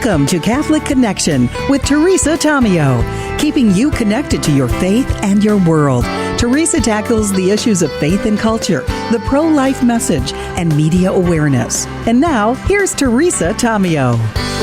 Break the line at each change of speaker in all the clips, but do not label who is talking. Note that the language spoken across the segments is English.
Welcome to Catholic Connection with Teresa Tomeo, keeping you connected to your faith and your world. Teresa tackles the issues of faith and culture, the pro-life message, and media awareness. And now, here's Teresa Tomeo.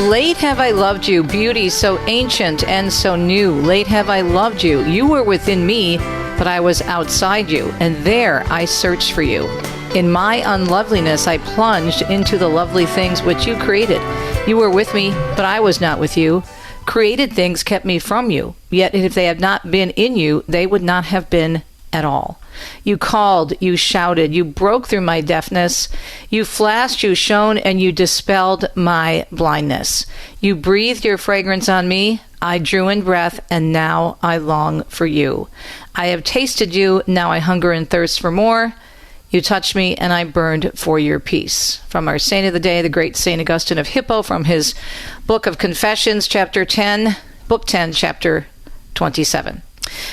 Late have I loved you, beauty so ancient and so new. Late have I loved you. You were within me, but I was outside you, and there I searched for you. In my unloveliness, I plunged into the lovely things which you created. You were with me, but I was not with you. Created things kept me from you. Yet if they had not been in you, they would not have been at all. You called, you shouted, you broke through my deafness. You flashed, you shone, and you dispelled my blindness. You breathed your fragrance on me. I drew in breath, and now I long for you. I have tasted you, now I hunger and thirst for more. You touched me, and I burned for your peace. From our saint of the day, the great St. Augustine of Hippo, from his Book of Confessions, chapter 10, book 10, chapter 27.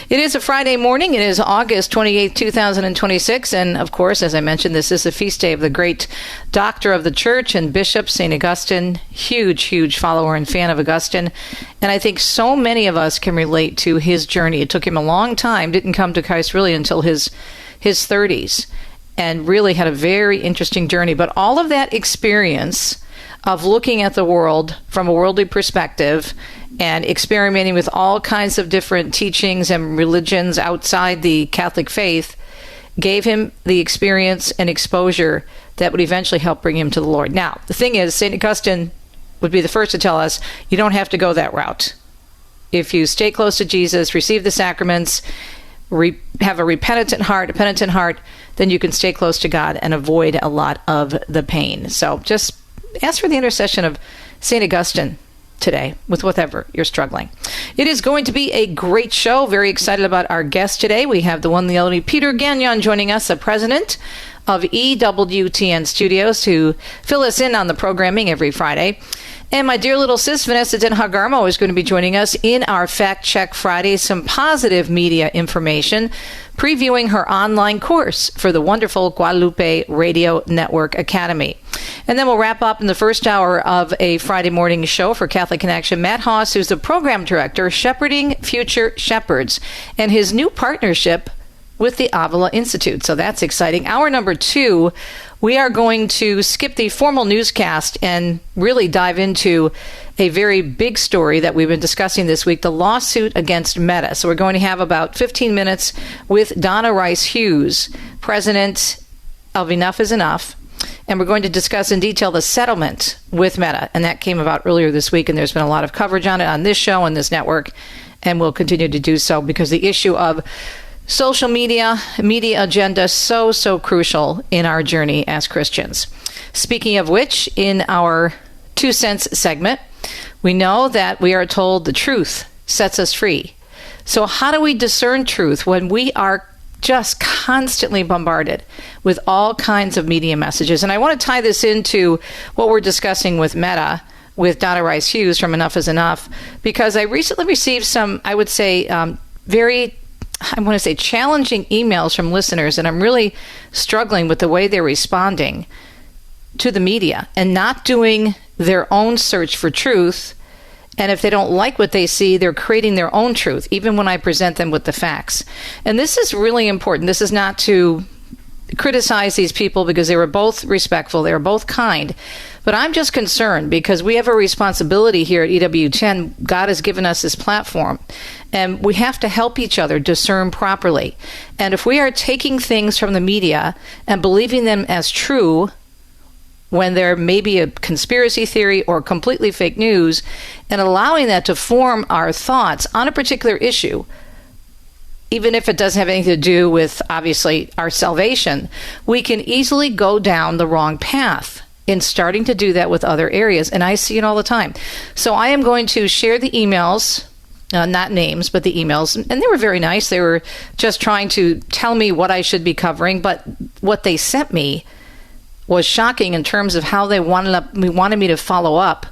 It is a Friday morning. It is August 28, 2026. And of course, as I mentioned, this is the feast day of the great doctor of the church and bishop, St. Augustine. Huge follower and fan of Augustine. And I think so many of us can relate to his journey. It took him a long time, didn't come to Christ really until his 30s. And really had a very interesting journey. But all of that experience of looking at the world from a worldly perspective and experimenting with all kinds of different teachings and religions outside the Catholic faith gave him the experience and exposure that would eventually help bring him to the Lord. Now, the thing is, St. Augustine would be the first to tell us you don't have to go that route. If you stay close to Jesus, receive the sacraments, have a penitent heart, then you can stay close to God and avoid a lot of the pain. So just ask for the intercession of St. Augustine today with whatever you're struggling. It is going to be a great show. Very excited about our guest today. We have the one, the only Peter Gagnon joining us, the president of EWTN Studios, to fill us in on the programming every Friday. And my dear little sis, Vanessa Denha-Garmo, is going to be joining us in our Fact Check Friday, some positive media information, previewing her online course for the wonderful Guadalupe Radio Network Academy. And then we'll wrap up in the first hour of a Friday morning show for Catholic Connection. Matt Haas, who's the program director, Shepherding Future Shepherds, and his new partnership with the Avila Institute. So that's exciting. Hour number 2, we are going to skip the formal newscast and really dive into a very big story that we've been discussing this week, the lawsuit against Meta. So we're going to have about 15 minutes with Donna Rice Hughes, president of Enough is Enough. And we're going to discuss in detail the settlement with Meta. And that came about earlier this week, and there's been a lot of coverage on it on this show and this network. And we'll continue to do so because the issue of social media agenda, so crucial in our journey as Christians. Speaking of which, in our 2 cents segment, we know that we are told the truth sets us free. So how do we discern truth when we are just constantly bombarded with all kinds of media messages? And I want to tie this into what we're discussing with Meta, with Donna Rice Hughes from Enough is Enough, because I recently received some, I would say, challenging emails from listeners, and I'm really struggling with the way they're responding to the media and not doing their own search for truth. And if they don't like what they see, they're creating their own truth, even when I present them with the facts. And this is really important. This is not to criticize these people because they were both respectful, they were both kind. But I'm just concerned because we have a responsibility here at EWTN. God has given us this platform, and we have to help each other discern properly. And if we are taking things from the media and believing them as true when there may be a conspiracy theory or completely fake news, and allowing that to form our thoughts on a particular issue, even if it doesn't have anything to do with, obviously, our salvation, we can easily go down the wrong path in starting to do that with other areas. And I see it all the time. So I am going to share the emails, not names, but the emails. And they were very nice. They were just trying to tell me what I should be covering. But what they sent me was shocking in terms of how they wanted me to follow up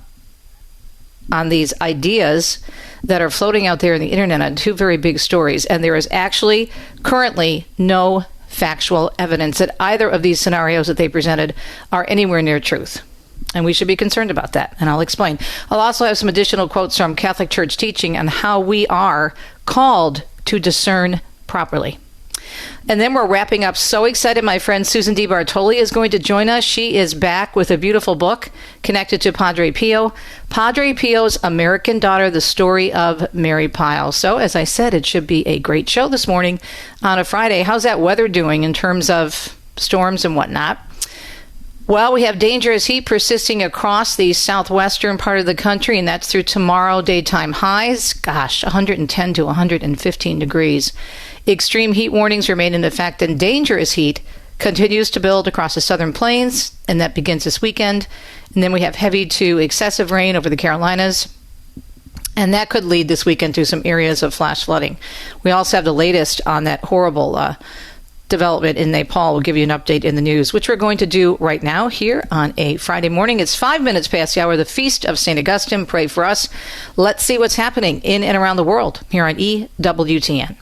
on these ideas that are floating out there in the internet on 2 very big stories. And there is actually currently no factual evidence that either of these scenarios that they presented are anywhere near truth. And we should be concerned about that, and I'll explain. I'll also have some additional quotes from Catholic Church teaching on how we are called to discern properly. And then we're wrapping up. So excited. My friend Susan DeBartoli is going to join us. She is back with a beautiful book connected to Padre Pio. Padre Pio's American Daughter, The Story of Mary Pyle. So, as I said, it should be a great show this morning on a Friday. How's that weather doing in terms of storms and whatnot? Well, we have dangerous heat persisting across the southwestern part of the country, and that's through tomorrow. Daytime highs, 110 to 115 degrees. Extreme heat warnings remain in effect, and dangerous heat continues to build across the southern plains, and that begins this weekend. And then we have heavy to excessive rain over the Carolinas, and that could lead this weekend to some areas of flash flooding. We also have the latest on that horrible development in Nepal. We'll give you an update in the news, which we're going to do right now here on a Friday morning. It's 5 minutes past the hour, the Feast of St. Augustine. Pray for us. Let's see what's happening in and around the world here on EWTN.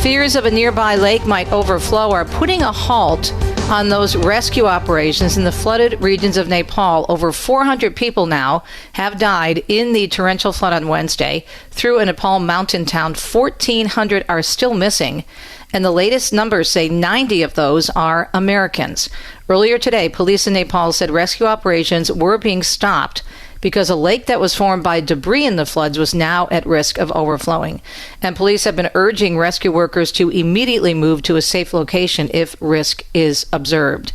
Fears of a nearby lake might overflow are putting a halt on those rescue operations in the flooded regions of Nepal. Over 400 people now have died in the torrential flood on Wednesday through a Nepal mountain town. 1,400 are still missing, and the latest numbers say 90 of those are Americans. Earlier today, police in Nepal said rescue operations were being stopped because a lake that was formed by debris in the floods was now at risk of overflowing. And police have been urging rescue workers to immediately move to a safe location if risk is observed.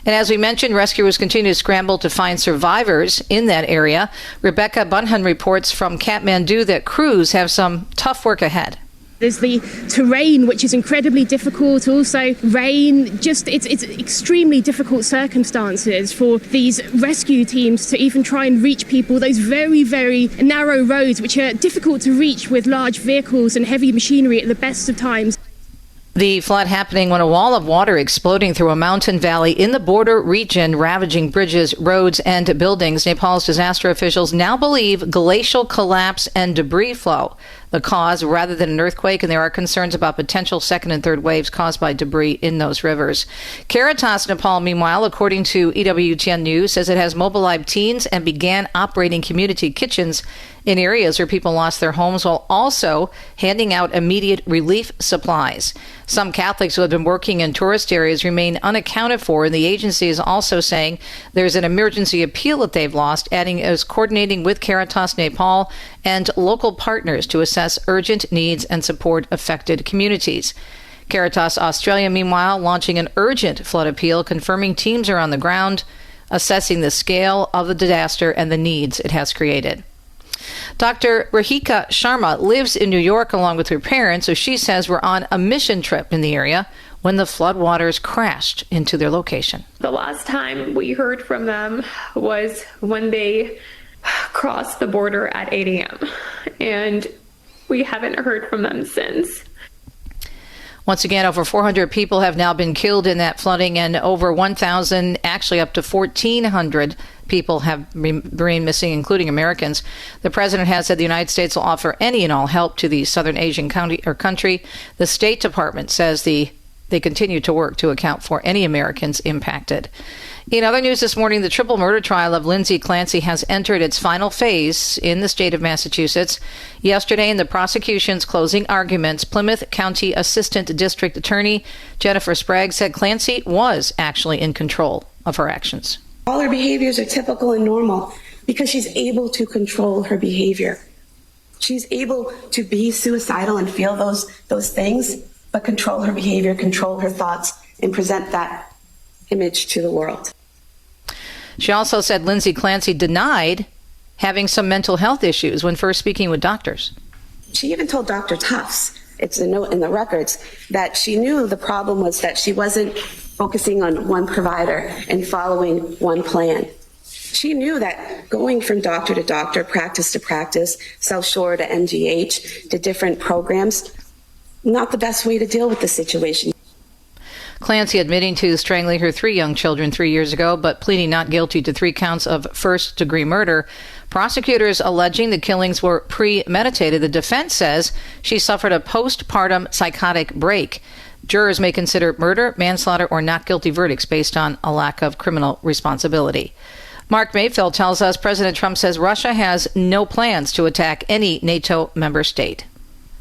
And as we mentioned, rescuers continue to scramble to find survivors in that area. Rebecca Bunhan reports from Kathmandu that crews have some tough work ahead.
There's the terrain, which is incredibly difficult. Also, rain, it's extremely difficult circumstances for these rescue teams to even try and reach people. Those very, very narrow roads, which are difficult to reach with large vehicles and heavy machinery at the best of times.
The flood happening when a wall of water exploding through a mountain valley in the border region, ravaging bridges, roads, and buildings. Nepal's disaster officials now believe glacial collapse and debris flow the cause rather than an earthquake, and there are concerns about potential second and third waves caused by debris in those rivers. Caritas Nepal, meanwhile, according to EWTN News, says it has mobilized teens and began operating community kitchens in areas where people lost their homes, while also handing out immediate relief supplies. Some Catholics who have been working in tourist areas remain unaccounted for, and the agency is also saying there's an emergency appeal that they've lost, adding as coordinating with Caritas Nepal and local partners to assess urgent needs and support affected communities. Caritas Australia, meanwhile, launching an urgent flood appeal, confirming teams are on the ground, assessing the scale of the disaster and the needs it has created. Dr. Rahika Sharma lives in New York along with her parents, so she says we're on a mission trip in the area when the floodwaters crashed into their location.
The last time we heard from them was when they crossed the border at 8 a.m. and we haven't heard from them since.
Once again, over 400 people have now been killed in that flooding, and over 1,000, actually up to 1,400 people have remained missing, including Americans. The president has said the United States will offer any and all help to the Southern Asian country. The State Department says they continue to work to account for any Americans impacted. In other news this morning, the triple murder trial of Lindsay Clancy has entered its final phase in the state of Massachusetts. Yesterday, in the prosecution's closing arguments, Plymouth County Assistant District Attorney Jennifer Sprague said Clancy was actually in control of her actions.
All her behaviors are typical and normal because she's able to control her behavior. She's able to be suicidal and feel those things, but control her behavior, control her thoughts, and present that image to the world.
She also said Lindsay Clancy denied having some mental health issues when first speaking with doctors.
She even told Dr. Tufts, it's a note in the records, that she knew the problem was that she wasn't focusing on one provider and following one plan. She knew that going from doctor to doctor, practice to practice, South Shore to NGH, to different programs, not the best way to deal with the situation.
Clancy admitting to strangling her 3 young children 3 years ago, but pleading not guilty to 3 counts of first-degree murder. Prosecutors alleging the killings were premeditated. The defense says she suffered a postpartum psychotic break. Jurors may consider murder, manslaughter, or not guilty verdicts based on a lack of criminal responsibility. Mark Mayfield tells us President Trump says Russia has no plans to attack any NATO member state.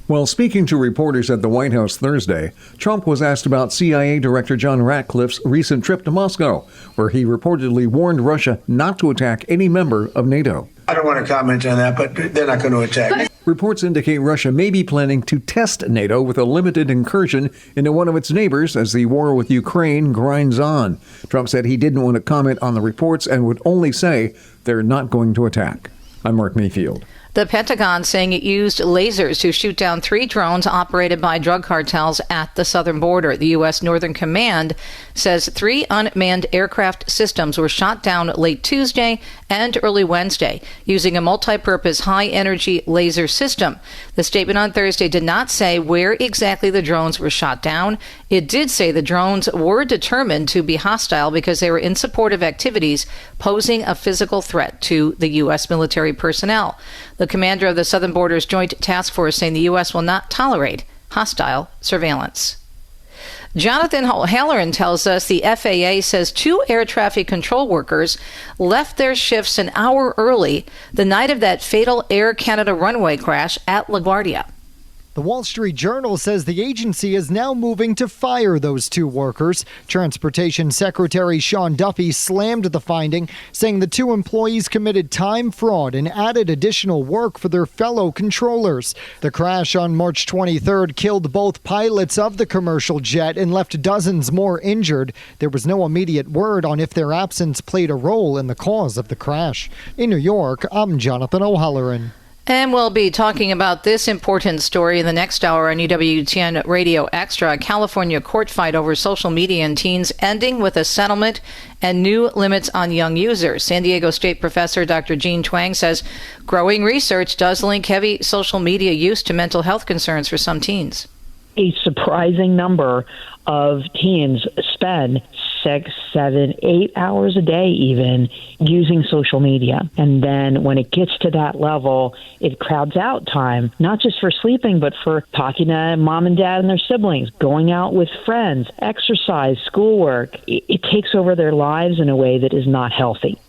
While speaking to reporters at the White House Thursday, Trump was asked about CIA Director John Ratcliffe's recent trip to Moscow, where he reportedly warned Russia not to attack any member of NATO.
I don't want to comment on that, but they're not going to attack.
Reports indicate Russia may be planning to test NATO with a limited incursion into one of its neighbors as the war with Ukraine grinds on. Trump said he didn't want to comment on the reports and would only say they're not going to attack. I'm Mark Mayfield.
The Pentagon saying it used lasers to shoot down 3 drones operated by drug cartels at the southern border. The U.S. Northern Command says 3 unmanned aircraft systems were shot down late Tuesday and early Wednesday using a multi-purpose high-energy laser system. The statement on Thursday did not say where exactly the drones were shot down. It did say the drones were determined to be hostile because they were in support of activities posing a physical threat to the U.S. military personnel. The commander of the Southern Borders Joint Task Force saying the U.S. will not tolerate hostile surveillance. Jonathan Halloran tells us the FAA says 2 air traffic control workers left their shifts an hour early the night of that fatal Air Canada runway crash at LaGuardia.
The Wall Street Journal says the agency is now moving to fire those 2 workers. Transportation Secretary Sean Duffy slammed the finding, saying the 2 employees committed time fraud and added additional work for their fellow controllers. The crash on March 23rd killed both pilots of the commercial jet and left dozens more injured. There was no immediate word on if their absence played a role in the cause of the crash. In New York, I'm Jonathan O'Halloran.
And we'll be talking about this important story in the next hour on EWTN Radio Extra. A California court fight over social media and teens ending with a settlement and new limits on young users. San Diego State professor Dr. Jean Twang says growing research does link heavy social media use to mental health concerns for some teens.
A surprising number of teens spend 6, 7, 8 hours a day even using social media. And then when it gets to that level, it crowds out time, not just for sleeping, but for talking to mom and dad and their siblings, going out with friends, exercise, schoolwork. It takes over their lives in a way that is not healthy.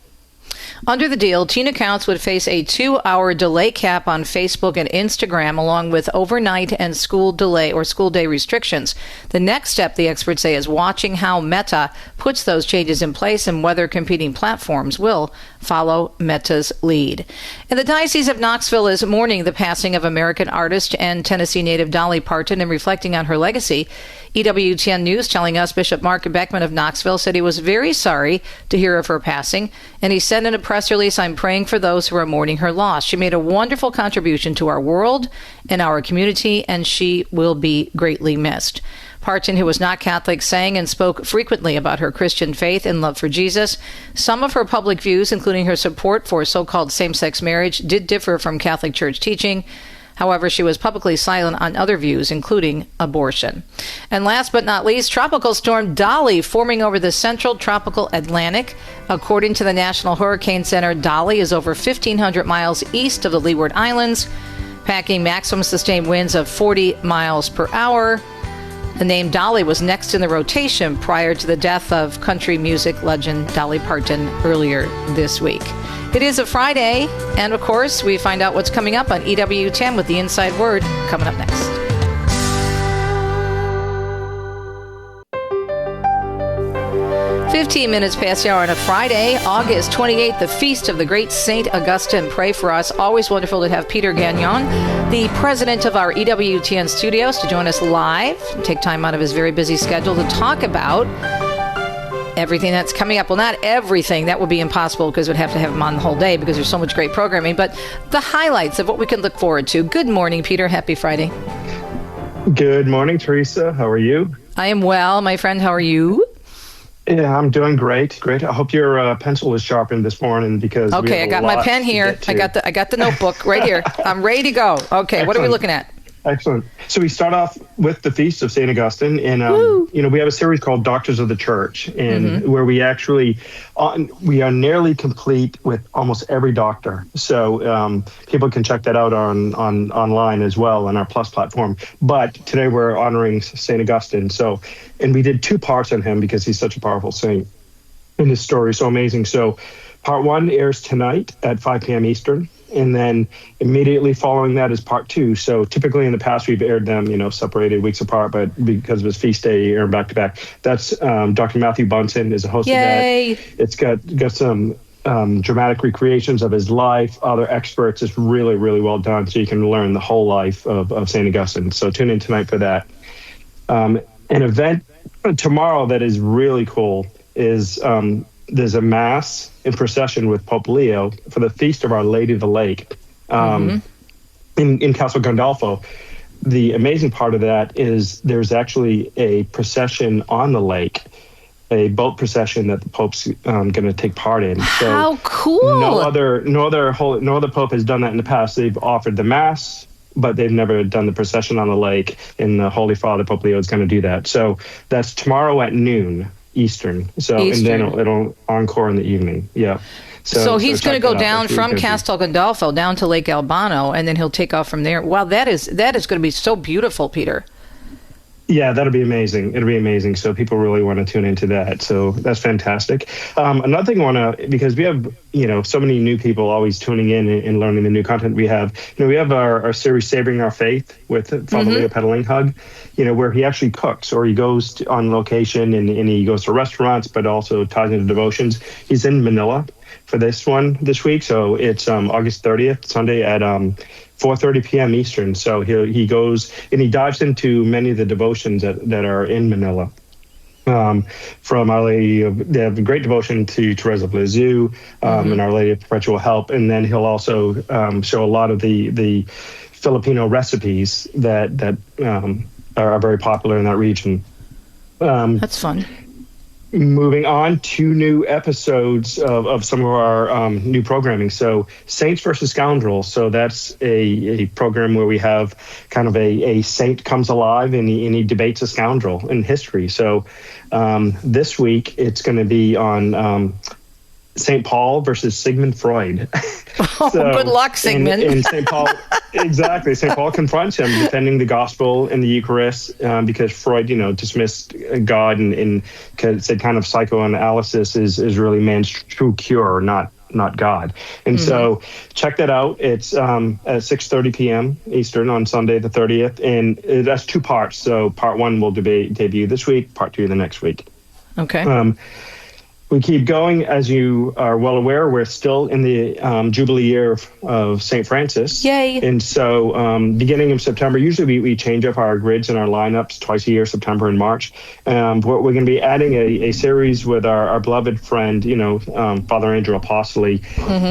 Under the deal, teen accounts would face a 2-hour delay cap on Facebook and Instagram, along with overnight and school delay or school day restrictions. The next step, the experts say, is watching how Meta puts those changes in place and whether competing platforms will follow Meta's lead. And the Diocese of Knoxville is mourning the passing of American artist and Tennessee native Dolly Parton and reflecting on her legacy. EWTN News telling us Bishop Mark Beckman of Knoxville said he was very sorry to hear of her passing, and he said in a press release, "I'm praying for those who are mourning her loss. She made a wonderful contribution to our world and our community, and she will be greatly missed." Parton, who was not Catholic, sang and spoke frequently about her Christian faith and love for Jesus. Some of her public views, including her support for so-called same-sex marriage, did differ from Catholic Church teaching. However, she was publicly silent on other views, including abortion. And last but not least, Tropical Storm Dolly forming over the central tropical Atlantic. According to the National Hurricane Center, Dolly is over 1,500 miles east of the Leeward Islands, packing maximum sustained winds of 40 miles per hour. The name Dolly was next in the rotation prior to the death of country music legend Dolly Parton earlier this week. It is a Friday, and of course, we find out what's coming up on EWTN with the Inside Word coming up next. "15 minutes past the hour on a Friday, August 28th, the feast of the great Saint Augustine. Pray for us. Always wonderful to have Peter Gagnon, the president of our EWTN Studios, to join us live, take time out of his very busy schedule to talk about everything that's coming up. Well, not everything. That would be impossible because we'd have to have him on the whole day because there's so much great programming. But the highlights of what we can look forward to. Good morning, Peter. Happy Friday.
Good morning, Teresa. How are you?
I am well, my friend. How are you?
Yeah, I'm doing great. Great. I hope your pencil was sharpened this morning because
okay, I got my pen here. I got the notebook right here. I'm ready to go. Okay, what are we looking at?
Excellent. So we start off with the Feast of St. Augustine, and we have a series called Doctors of the Church, and where we actually we are nearly complete with almost every doctor. So people can check that out on online as well on our Plus platform. But today we're honoring St. Augustine. And we did 2 parts on him because he's such a powerful saint, and his story is so amazing. So part 1 airs tonight at 5 p.m. Eastern. And then immediately following that is part 2. So typically in the past, we've aired them, separated weeks apart, but because of his feast day, air them back to back. That's Dr. Matthew Bunson is the host of that. It's got some dramatic recreations of his life, other experts. It's really, really well done. So you can learn the whole life of St. Augustine. So tune in tonight for that. An event tomorrow that is really cool is there's a mass in procession with Pope Leo for the Feast of Our Lady of the Lake in Castle Gandolfo. The amazing part of that is there's actually a procession on the lake, a boat procession that the Pope's going to take part in. So
how cool!
No other Pope has done that in the past. They've offered the mass, but they've never done the procession on the lake. And the Holy Father, Pope Leo, is going to do that. So that's tomorrow at noon. Eastern. And then it'll encore in the evening. Yeah.
So he's going to go down from Castel Gandolfo down to Lake Albano, and then he'll take off from there. Wow, that is going to be so beautiful, Peter.
Yeah, that'll be amazing. It'll be amazing. So people really want to tune into that. So that's fantastic. Another thing I want to, because we have, so many new people always tuning in and learning the new content we have. We have our series Savoring Our Faith with Father Leo Pedalinghug, where he actually cooks, or he goes on location and he goes to restaurants, but also ties into devotions. He's in Manila for this one this week. So it's August 30th, Sunday at 4:30 p.m. Eastern. So he goes and he dives into many of the devotions that are in Manila. From Our Lady they have a great devotion to Teresa of Lisieux and Our Lady of Perpetual Help. And then he'll also show a lot of the Filipino recipes that are very popular in that region.
That's fun.
Moving on to new episodes of some of our new programming. So Saints versus Scoundrels. So that's a program where we have kind of a saint comes alive and he debates a scoundrel in history. So this week it's going to be on St. Paul versus Sigmund Freud.
Good luck, Sigmund.
And St. Paul, exactly. St. Paul confronts him defending the gospel and the Eucharist because Freud, dismissed God and said kind of psychoanalysis is really man's true cure, not God. And so check that out. It's at 6:30 p.m. Eastern on Sunday the 30th. And that's 2 parts. So part 1 will debut this week, part 2 the next week.
Okay.
We keep going. As you are well aware, we're still in the Jubilee year of St. Francis.
Yay.
And so beginning of September, usually we change up our grids and our lineups twice a year, September and March. We're going to be adding a series with our beloved friend, Father Andrew Apostoli.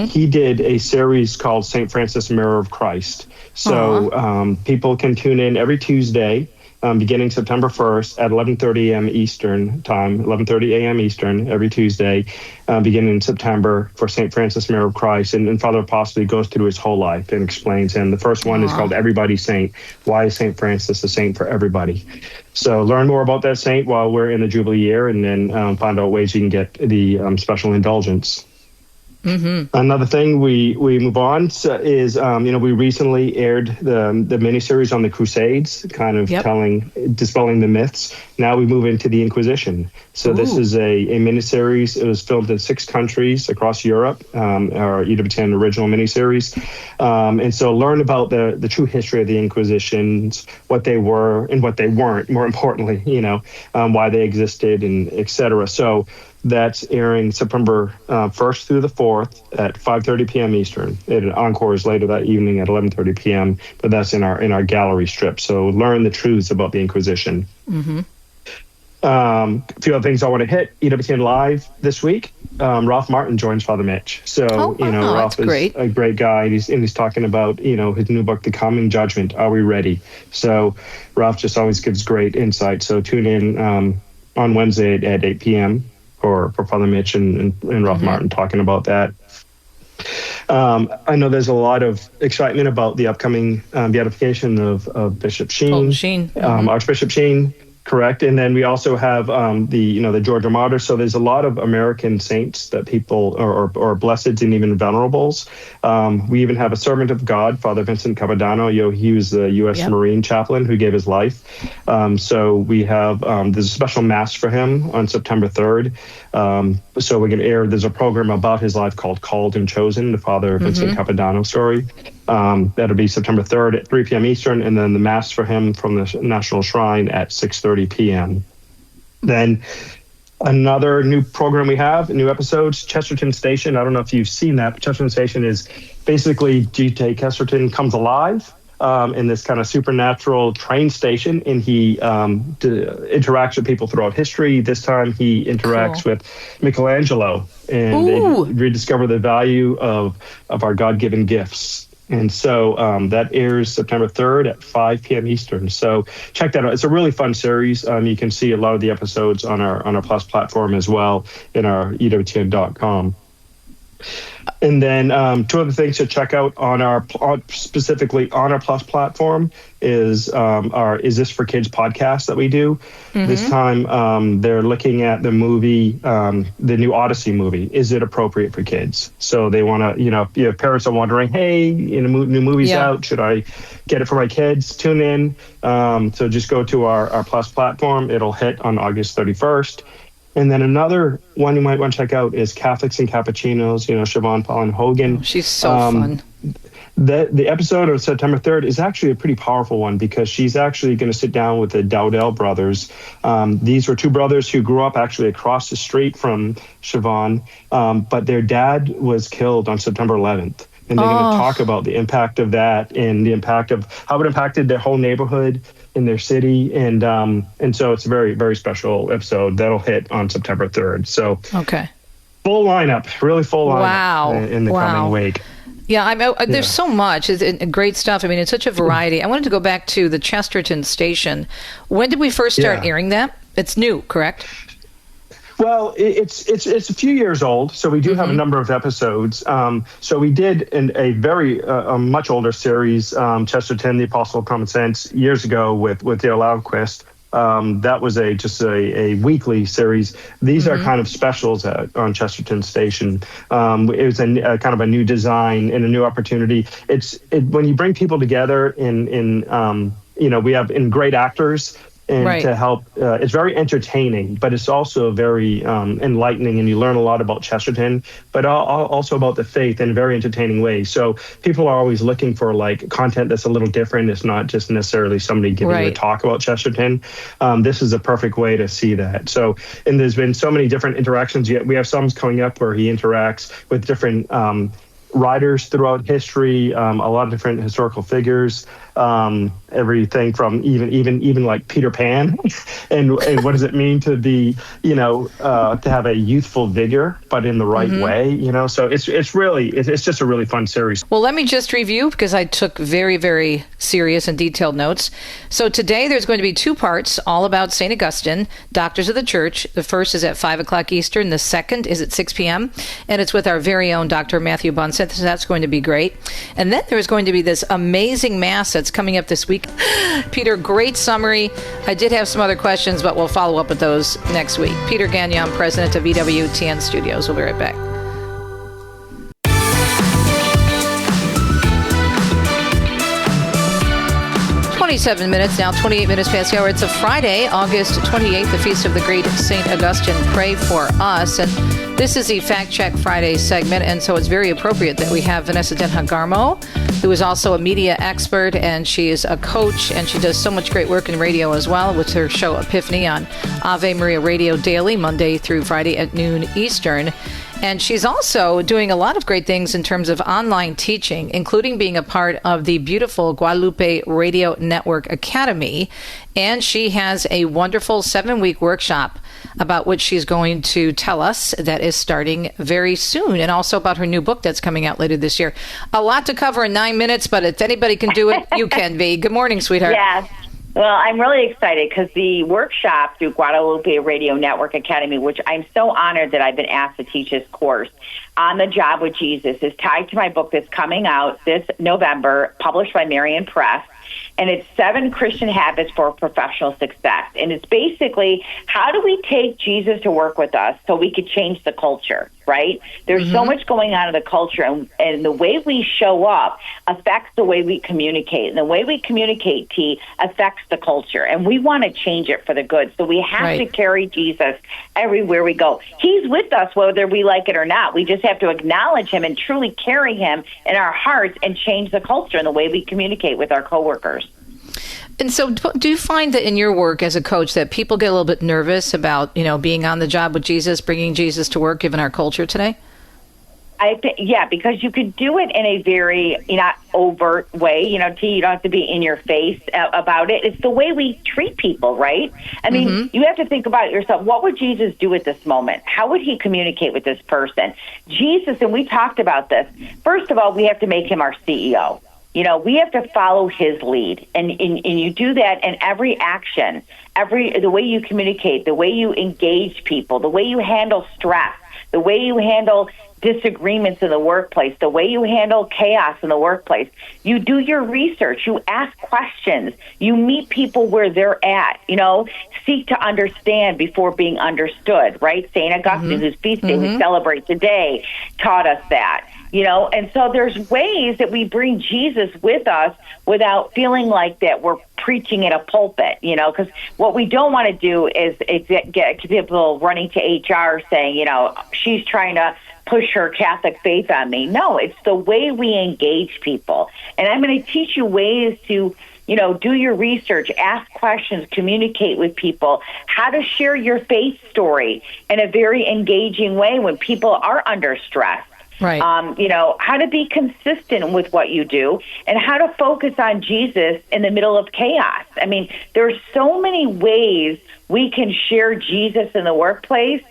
He did a series called St. Francis, Mirror of Christ. So people can tune in every Tuesday. Beginning September 1st at 11:30 a.m. Eastern time, 11:30 a.m. Eastern every Tuesday, beginning in September for St. Francis, Mirror of Christ. And Father Apostoli goes through his whole life and explains him. The first one is called Everybody's Saint. Why is St. Francis a saint for everybody? So learn more about that saint while we're in the Jubilee year, and then find out ways you can get the special indulgence. Another thing we move on is we recently aired the miniseries on the Crusades, kind of dispelling the myths. Now we move into the Inquisition. So this is a miniseries. It was filmed in 6 countries across Europe, our EWTN original miniseries. And so learn about the true history of the Inquisitions, what they were and what they weren't, more importantly, why they existed and et cetera. So that's airing September 1st through the 4th at 5:30 p.m. Eastern. It encores later that evening at 11:30 p.m. But that's in our gallery strip. So learn the truths about the Inquisition. A few other things I want to hit. EWTN Live this week. Ralph Martin joins Father Mitch. So Ralph is great. A great guy. He's talking about his new book, The Coming Judgment. Are we ready? So Ralph just always gives great insight. So tune in on Wednesday at 8 p.m. for Father Mitch and Ralph Martin talking about that. I know there's a lot of excitement about the upcoming beatification of Bishop Sheen, Archbishop Sheen. Correct. And then we also have the Georgia Martyrs. So there's a lot of American saints that people or blesseds and even venerables. We even have a servant of God, Father Vincent Capodanno. He was the U.S. Marine chaplain who gave his life. So we have there's a special mass for him on September 3rd. So we're going to air. There's a program about his life called Called and Chosen, the Father Vincent Capodanno story. That'll be September 3rd at 3 p.m. Eastern, and then the Mass for him from the National Shrine at 6:30 p.m. Then another new program we have, new episodes, Chesterton Station. I don't know if you've seen that, but Chesterton Station is basically G.K. Chesterton comes alive in this kind of supernatural train station, and he interacts with people throughout history. This time he interacts with Michelangelo, and they rediscover the value of our God-given gifts. And so that airs September 3rd at 5 p.m. Eastern. So check that out. It's a really fun series. You can see a lot of the episodes on our Plus platform as well in our EWTN.com. And then two other things to check out specifically on our Plus platform is our Is This for Kids podcast that we do. This time they're looking at the movie, the new Odyssey movie. Is it appropriate for kids? So they want to, if parents are wondering, hey, new movie's out, should I get it for my kids? Tune in. So just go to our Plus platform. It'll hit on August 31st. And then another one you might want to check out is Catholics and Cappuccinos, Siobhan Paulin Hogan.
She's so fun.
The episode of September 3rd is actually a pretty powerful one because she's actually going to sit down with the Dowdell brothers. These were two brothers who grew up actually across the street from Siobhan, but their dad was killed on September 11th. And they're going to talk about the impact of that and the impact of how it impacted their whole neighborhood in their city. And so it's a very, very special episode that'll hit on September 3rd. So full lineup, really full lineup in the coming week.
Yeah, there's so much. It's great stuff. I mean, it's such a variety. I wanted to go back to the Chesterton Station. When did we first start airing that? It's new, correct?
Well, it's a few years old, so we do have a number of episodes. So we did a very much older series, Chesterton, the Apostle of Common Sense, years ago with Dale Alquist. That was just a weekly series. These are kind of specials on Chesterton Station. It was a kind of a new design and a new opportunity. When you bring people together we have great actors. And to help, it's very entertaining, but it's also very enlightening, and you learn a lot about Chesterton, but also about the faith in a very entertaining way. So people are always looking for content that's a little different. It's not just necessarily somebody giving you a talk about Chesterton. This is a perfect way to see that. So, and there's been so many different interactions. We have some coming up where he interacts with different writers throughout history, a lot of different historical figures, everything from even like Peter Pan, and what does it mean to be, to have a youthful vigor, but in the right way, So it's just a really fun series.
Well, let me just review because I took very, very serious and detailed notes. So today there's going to be two parts, all about St. Augustine, Doctors of the Church. The first is at 5 o'clock Eastern. The second is at 6 p.m. And it's with our very own Dr. Matthew Bunsen. So that's going to be great. And then there's going to be this amazing mass that's coming up this week. Peter, great summary. I did have some other questions, but we'll follow up with those next week. Peter Gagnon, president of EWTN Studios. We'll be right back. Minutes now, 28 minutes past the hour. It's a Friday, August 28th, the feast of the great St. Augustine. Pray for us. And this is the Fact Check Friday segment, and so it's very appropriate that we have Vanessa Denha-Garmo, who is also a media expert, and she is a coach, and she does so much great work in radio as well with her show Epiphany on Ave Maria Radio Daily, Monday through Friday at noon Eastern. And she's also doing a lot of great things in terms of online teaching, including being a part of the beautiful Guadalupe Radio Network Academy. And she has a wonderful 7-week workshop about which she's going to tell us that is starting very soon, and also about her new book that's coming out later this year. A lot to cover in 9 minutes, but if anybody can do it, you can be. Good morning, sweetheart.
Yes. Well, I'm really excited because the workshop through Guadalupe Radio Network Academy, which I'm so honored that I've been asked to teach this course on the job with Jesus, is tied to my book that's coming out this November, published by Marian Press. And it's 7 Christian Habits for Professional Success. And it's basically, how do we take Jesus to work with us so we could change the culture, right? There's so much going on in the culture, and the way we show up affects the way we communicate. And the way we communicate, T, affects the culture. And we want to change it for the good. So we have to carry Jesus everywhere we go. He's with us whether we like it or not. We just have to acknowledge him and truly carry him in our hearts and change the culture and the way we communicate with our coworkers.
And so do you find that in your work as a coach that people get a little bit nervous about, being on the job with Jesus, bringing Jesus to work, given our culture today?
Yeah, because you could do it in a very not overt way. T, you don't have to be in your face about it. It's the way we treat people, right? I mean, you have to think about yourself. What would Jesus do at this moment? How would he communicate with this person? Jesus, and we talked about this. First of all, we have to make him our CEO. We have to follow his lead, and you do that in every action, the way you communicate, the way you engage people, the way you handle stress, the way you handle disagreements in the workplace, the way you handle chaos in the workplace. You do your research, you ask questions, you meet people where they're at, seek to understand before being understood, right? St. Augustine, whose feast day we celebrate today, taught us that. And so there's ways that we bring Jesus with us without feeling like that we're preaching at a pulpit, because what we don't want to do is get people running to HR saying, she's trying to push her Catholic faith on me. No, it's the way we engage people. And I'm going to teach you ways to, do your research, ask questions, communicate with people, how to share your faith story in a very engaging way when people are under stress.
Right.
How to be consistent with what you do and how to focus on Jesus in the middle of chaos. I mean, there's so many ways we can share Jesus in the workplace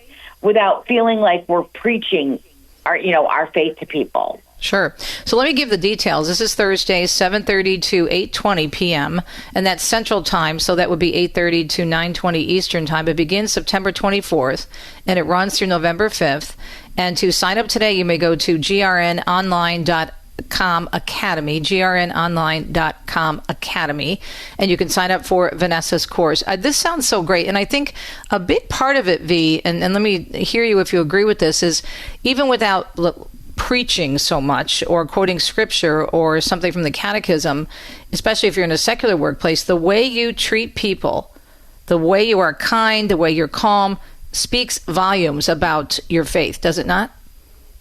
without feeling like we're preaching our faith to people.
Sure. So let me give the details. This is Thursday, 7:30 to 8:20 p.m., and that's Central Time, so that would be 8:30 to 9:20 Eastern Time. It begins September 24th, and it runs through November 5th. And to sign up today, you may go to grnonline.com academy, grnonline.com academy, and you can sign up for Vanessa's course. This sounds so great, and I think a big part of it, V, and let me hear you if you agree with this, is even without preaching so much or quoting scripture or something from the catechism, especially if you're in a secular workplace, the way you treat people, the way you are kind, the way you're calm, speaks volumes about your faith, does it not?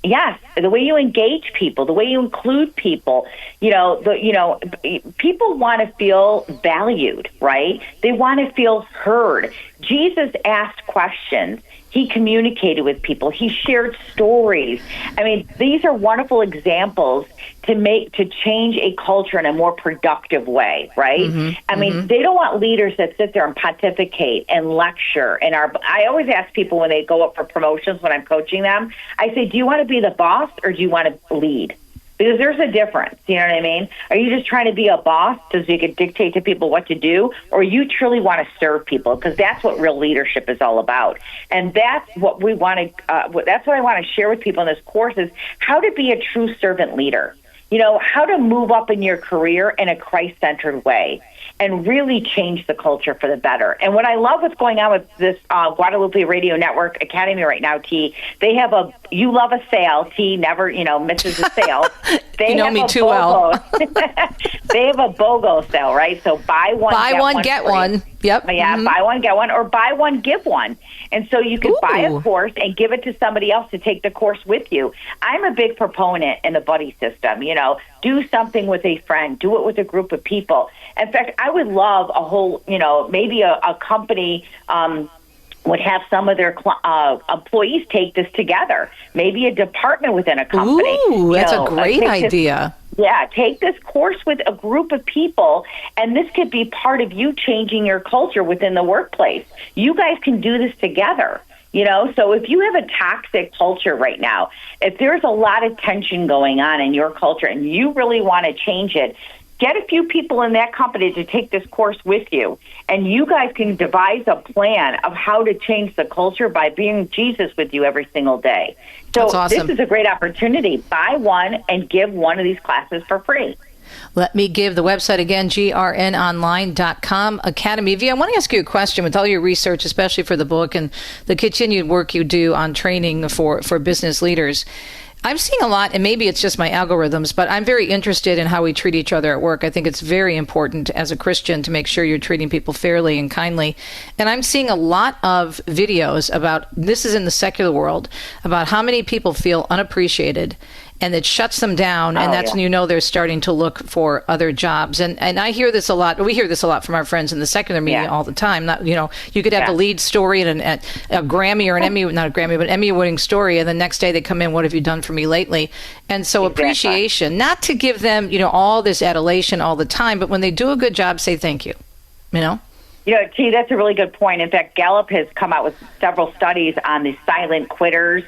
Yes, the way you engage people, the way you include people, people want to feel valued, right? They want to feel heard. Jesus asked questions. He communicated with people. He shared stories. I mean, these are wonderful examples to change a culture in a more productive way, right? I mean, they don't want leaders that sit there and pontificate and lecture. I always ask people when they go up for promotions when I'm coaching them, I say, do you want to be the boss or do you want to lead? Because there's a difference, you know what I mean? Are you just trying to be a boss so you can dictate to people what to do, or you truly want to serve people? Because that's what real leadership is all about. And that's what we want to. That's what I want to share with people in this course is how to be a true servant leader. How to move up in your career in a Christ-centered way and really change the culture for the better. And what I love what's going on with this Guadalupe Radio Network Academy right now, T, they have you love a sale, T never, misses a sale. They
know me too well.
They have a BOGO sale, right? So buy one,
get one. Yep.
Yeah, buy one, get one, or buy one, give one. And so you can buy a course and give it to somebody else to take the course with you. I'm a big proponent in the buddy system. Do something with a friend, do it with a group of people. In fact, I would love a whole, maybe a company would have some of their employees take this together. Maybe a department within a company.
Ooh, that's a great idea.
Take this course with a group of people, and this could be part of you changing your culture within the workplace. You guys can do this together. So if you have a toxic culture right now, if there's a lot of tension going on in your culture and you really want to change it, get a few people in that company to take this course with you, and you guys can devise a plan of how to change the culture by being Jesus with you every single day. So
That's awesome.
This is a great opportunity. Buy one and give one of these classes for free.
Let me give the website again, grnonline.com Academy. V, I want to ask you a question with all your research, especially for the book and the continued work you do on training for business leaders. I'm seeing a lot, and maybe it's just my algorithms, but I'm very interested in how we treat each other at work. I think it's very important as a Christian to make sure you're treating people fairly and kindly. And I'm seeing a lot of videos about, this is in the secular world, about how many people feel unappreciated, and it shuts them down, and that's when you know they're starting to look for other jobs. And I hear this a lot. We hear this a lot from our friends in the secular media all the time. Not, you could have the lead story and a Grammy or an Emmy, not a Grammy, but Emmy-winning story, and the next day they come in, what have you done for me lately? And so appreciation, not to give them, all this adulation all the time, but when they do a good job, say thank you,
T, that's a really good point. In fact, Gallup has come out with several studies on the silent quitters.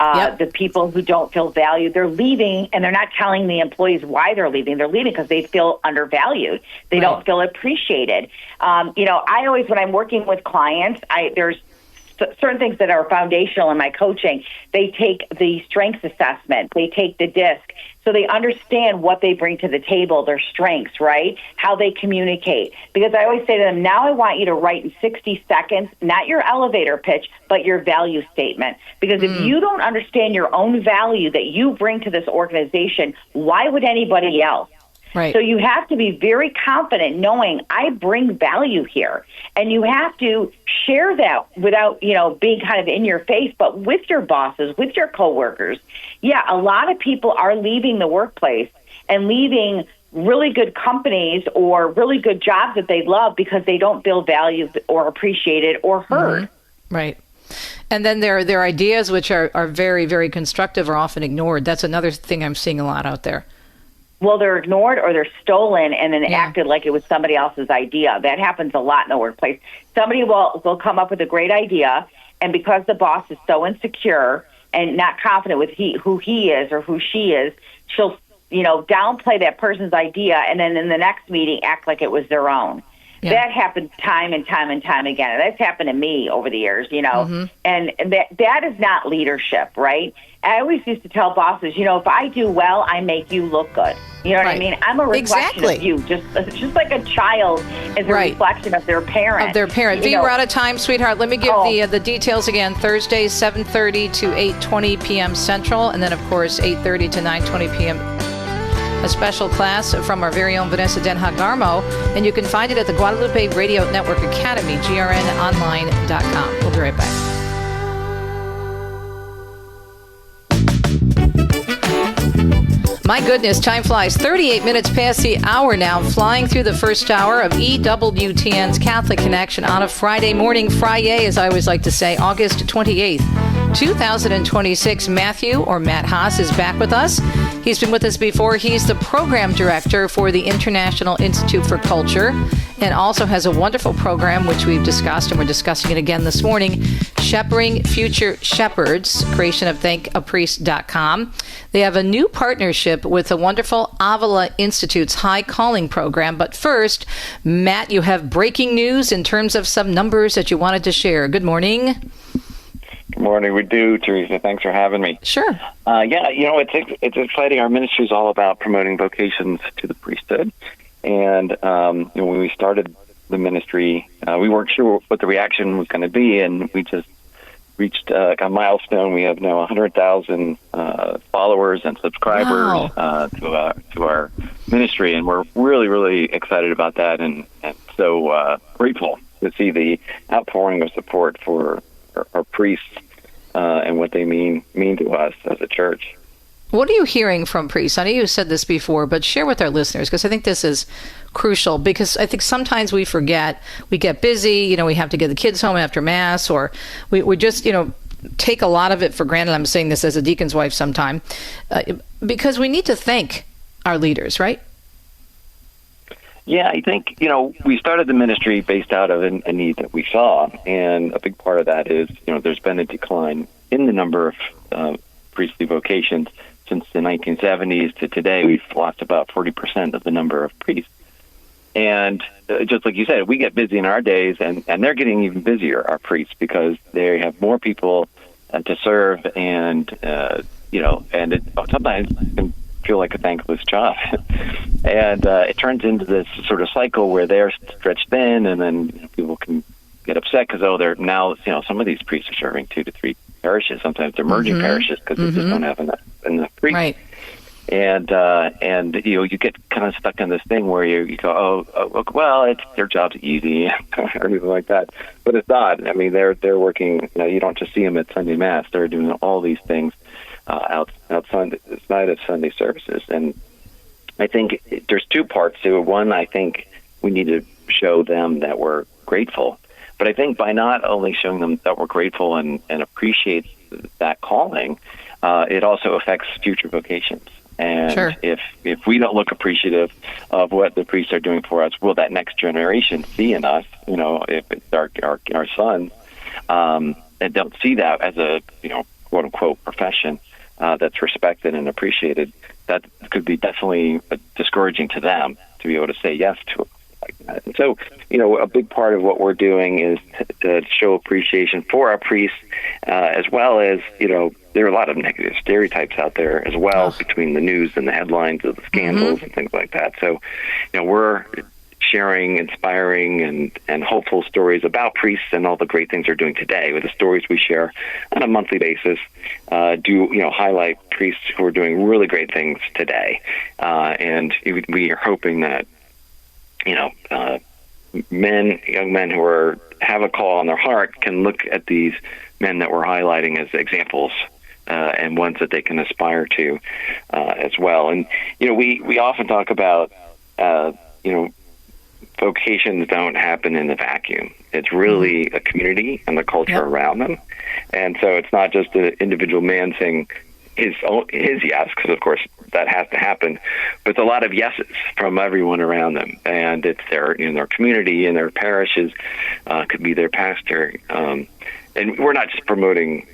The people who don't feel valued, they're leaving, and they're not telling the employees why they're leaving. They're leaving because they feel undervalued. They don't feel appreciated. I always, when I'm working with clients, there's certain things that are foundational in my coaching. They take the strengths assessment. They take the DISC. So they understand what they bring to the table, their strengths, right? How they communicate. Because I always say to them, now I want you to write in 60 seconds, not your elevator pitch, but your value statement. Because if you don't understand your own value that you bring to this organization, why would anybody else?
Right.
So you have to be very confident knowing I bring value here. And you have to share that without, being kind of in your face, but with your bosses, with your coworkers. Yeah, a lot of people are leaving the workplace and leaving really good companies or really good jobs that they love because they don't feel valued or appreciated or heard.
Mm-hmm. Right. And then their ideas, which are very, very constructive, are often ignored. That's another thing I'm seeing a lot out there.
Well, they're ignored or they're stolen and then acted like it was somebody else's idea. That happens a lot in the workplace. Somebody will come up with a great idea, and because the boss is so insecure and not confident with who he is or who she is, she'll, downplay that person's idea and then in the next meeting act like it was their own. Yeah. That happens time and time and time again. And that's happened to me over the years, and that is not leadership, right? I always used to tell bosses, if I do well, I make you look good. You know what I mean? I'm a reflection of you, just like a child is a reflection of their parent.
V, we're out of time, sweetheart. Let me give the details again. Thursday, 7:30 to 8:20 p.m. Central, and then, of course, 8:30 to 9:20 p.m. A special class from our very own Vanessa Denha-Garmo, and you can find it at the Guadalupe Radio Network Academy, grnonline.com. We'll be right back. My goodness, time flies. 38 minutes past the hour now, flying through the first hour of EWTN's Catholic Connection on a Friday morning. Friday, as I always like to say, August 28th, 2026. Matt Haas is back with us. He's been with us before. He's the program director for the International Institute for Culture and also has a wonderful program, which we've discussed, and we're discussing it again this morning, Shepherding Future Shepherds, creation of thankapriest.com. They have a new partnership with the wonderful Avila Institute's High Calling program. But first, Matt, you have breaking news in terms of some numbers that you wanted to share. Good morning.
Good morning. We do, Teresa. Thanks for having me.
Sure.
It's exciting. Our ministry is all about promoting vocations to the priesthood. And when we started the ministry, we weren't sure what the reaction was going to be, and we just reached a milestone. We have now 100,000 followers and subscribers to our ministry, and we're really, really excited about that, and so grateful to see the outpouring of support for our priests and what they mean to us as a church.
What are you hearing from priests? I know you said this before, but share with our listeners, because I think this is crucial, because I think sometimes we forget, we get busy, we have to get the kids home after Mass, or we just, take a lot of it for granted. I'm saying this as a deacon's wife sometime, because we need to thank our leaders, right?
Yeah, I think, we started the ministry based out of a need that we saw, and a big part of that is, there's been a decline in the number of priestly vocations since the 1970s to today, we've lost about 40% of the number of priests. And just like you said, we get busy in our days, and they're getting even busier, our priests, because they have more people to serve, and and it sometimes can feel like a thankless job. And it turns into this sort of cycle where they're stretched thin, and then people can get upset because they're now some of these priests are serving 2 to 3 parishes. Sometimes they're merging parishes because they just don't have enough priests.
Right.
And you get kind of stuck in this thing where you go, well, it's their job's easy or anything like that, but it's not. I mean, they're working. You don't just see them at Sunday Mass; they're doing all these things outside of Sunday services. And I think there's 2 parts to it. One, I think we need to show them that we're grateful, but I think by not only showing them that we're grateful and appreciate that calling, it also affects future vocations. And
sure.
if we don't look appreciative of what the priests are doing for us, will that next generation see in us? If it's our sons, and don't see that as a quote unquote profession that's respected and appreciated, that could be definitely discouraging to them to be able to say yes to it like that. And so, a big part of what we're doing is to show appreciation for our priests, as well as, there are a lot of negative stereotypes out there as well between the news and the headlines of the scandals and things like that. So, we're sharing inspiring and hopeful stories about priests and all the great things they're doing today. With the stories we share on a monthly basis, highlight priests who are doing really great things today. And we are hoping that young men who have a call on their heart can look at these men that we're highlighting as examples and ones that they can aspire to as well. And we often talk about vocations don't happen in a vacuum. It's really a community and the culture around them. And so it's not just an individual man saying his yes, because of course that has to happen, but it's a lot of yeses from everyone around them, and it's their community and their parishes, could be their pastor, and we're not just promoting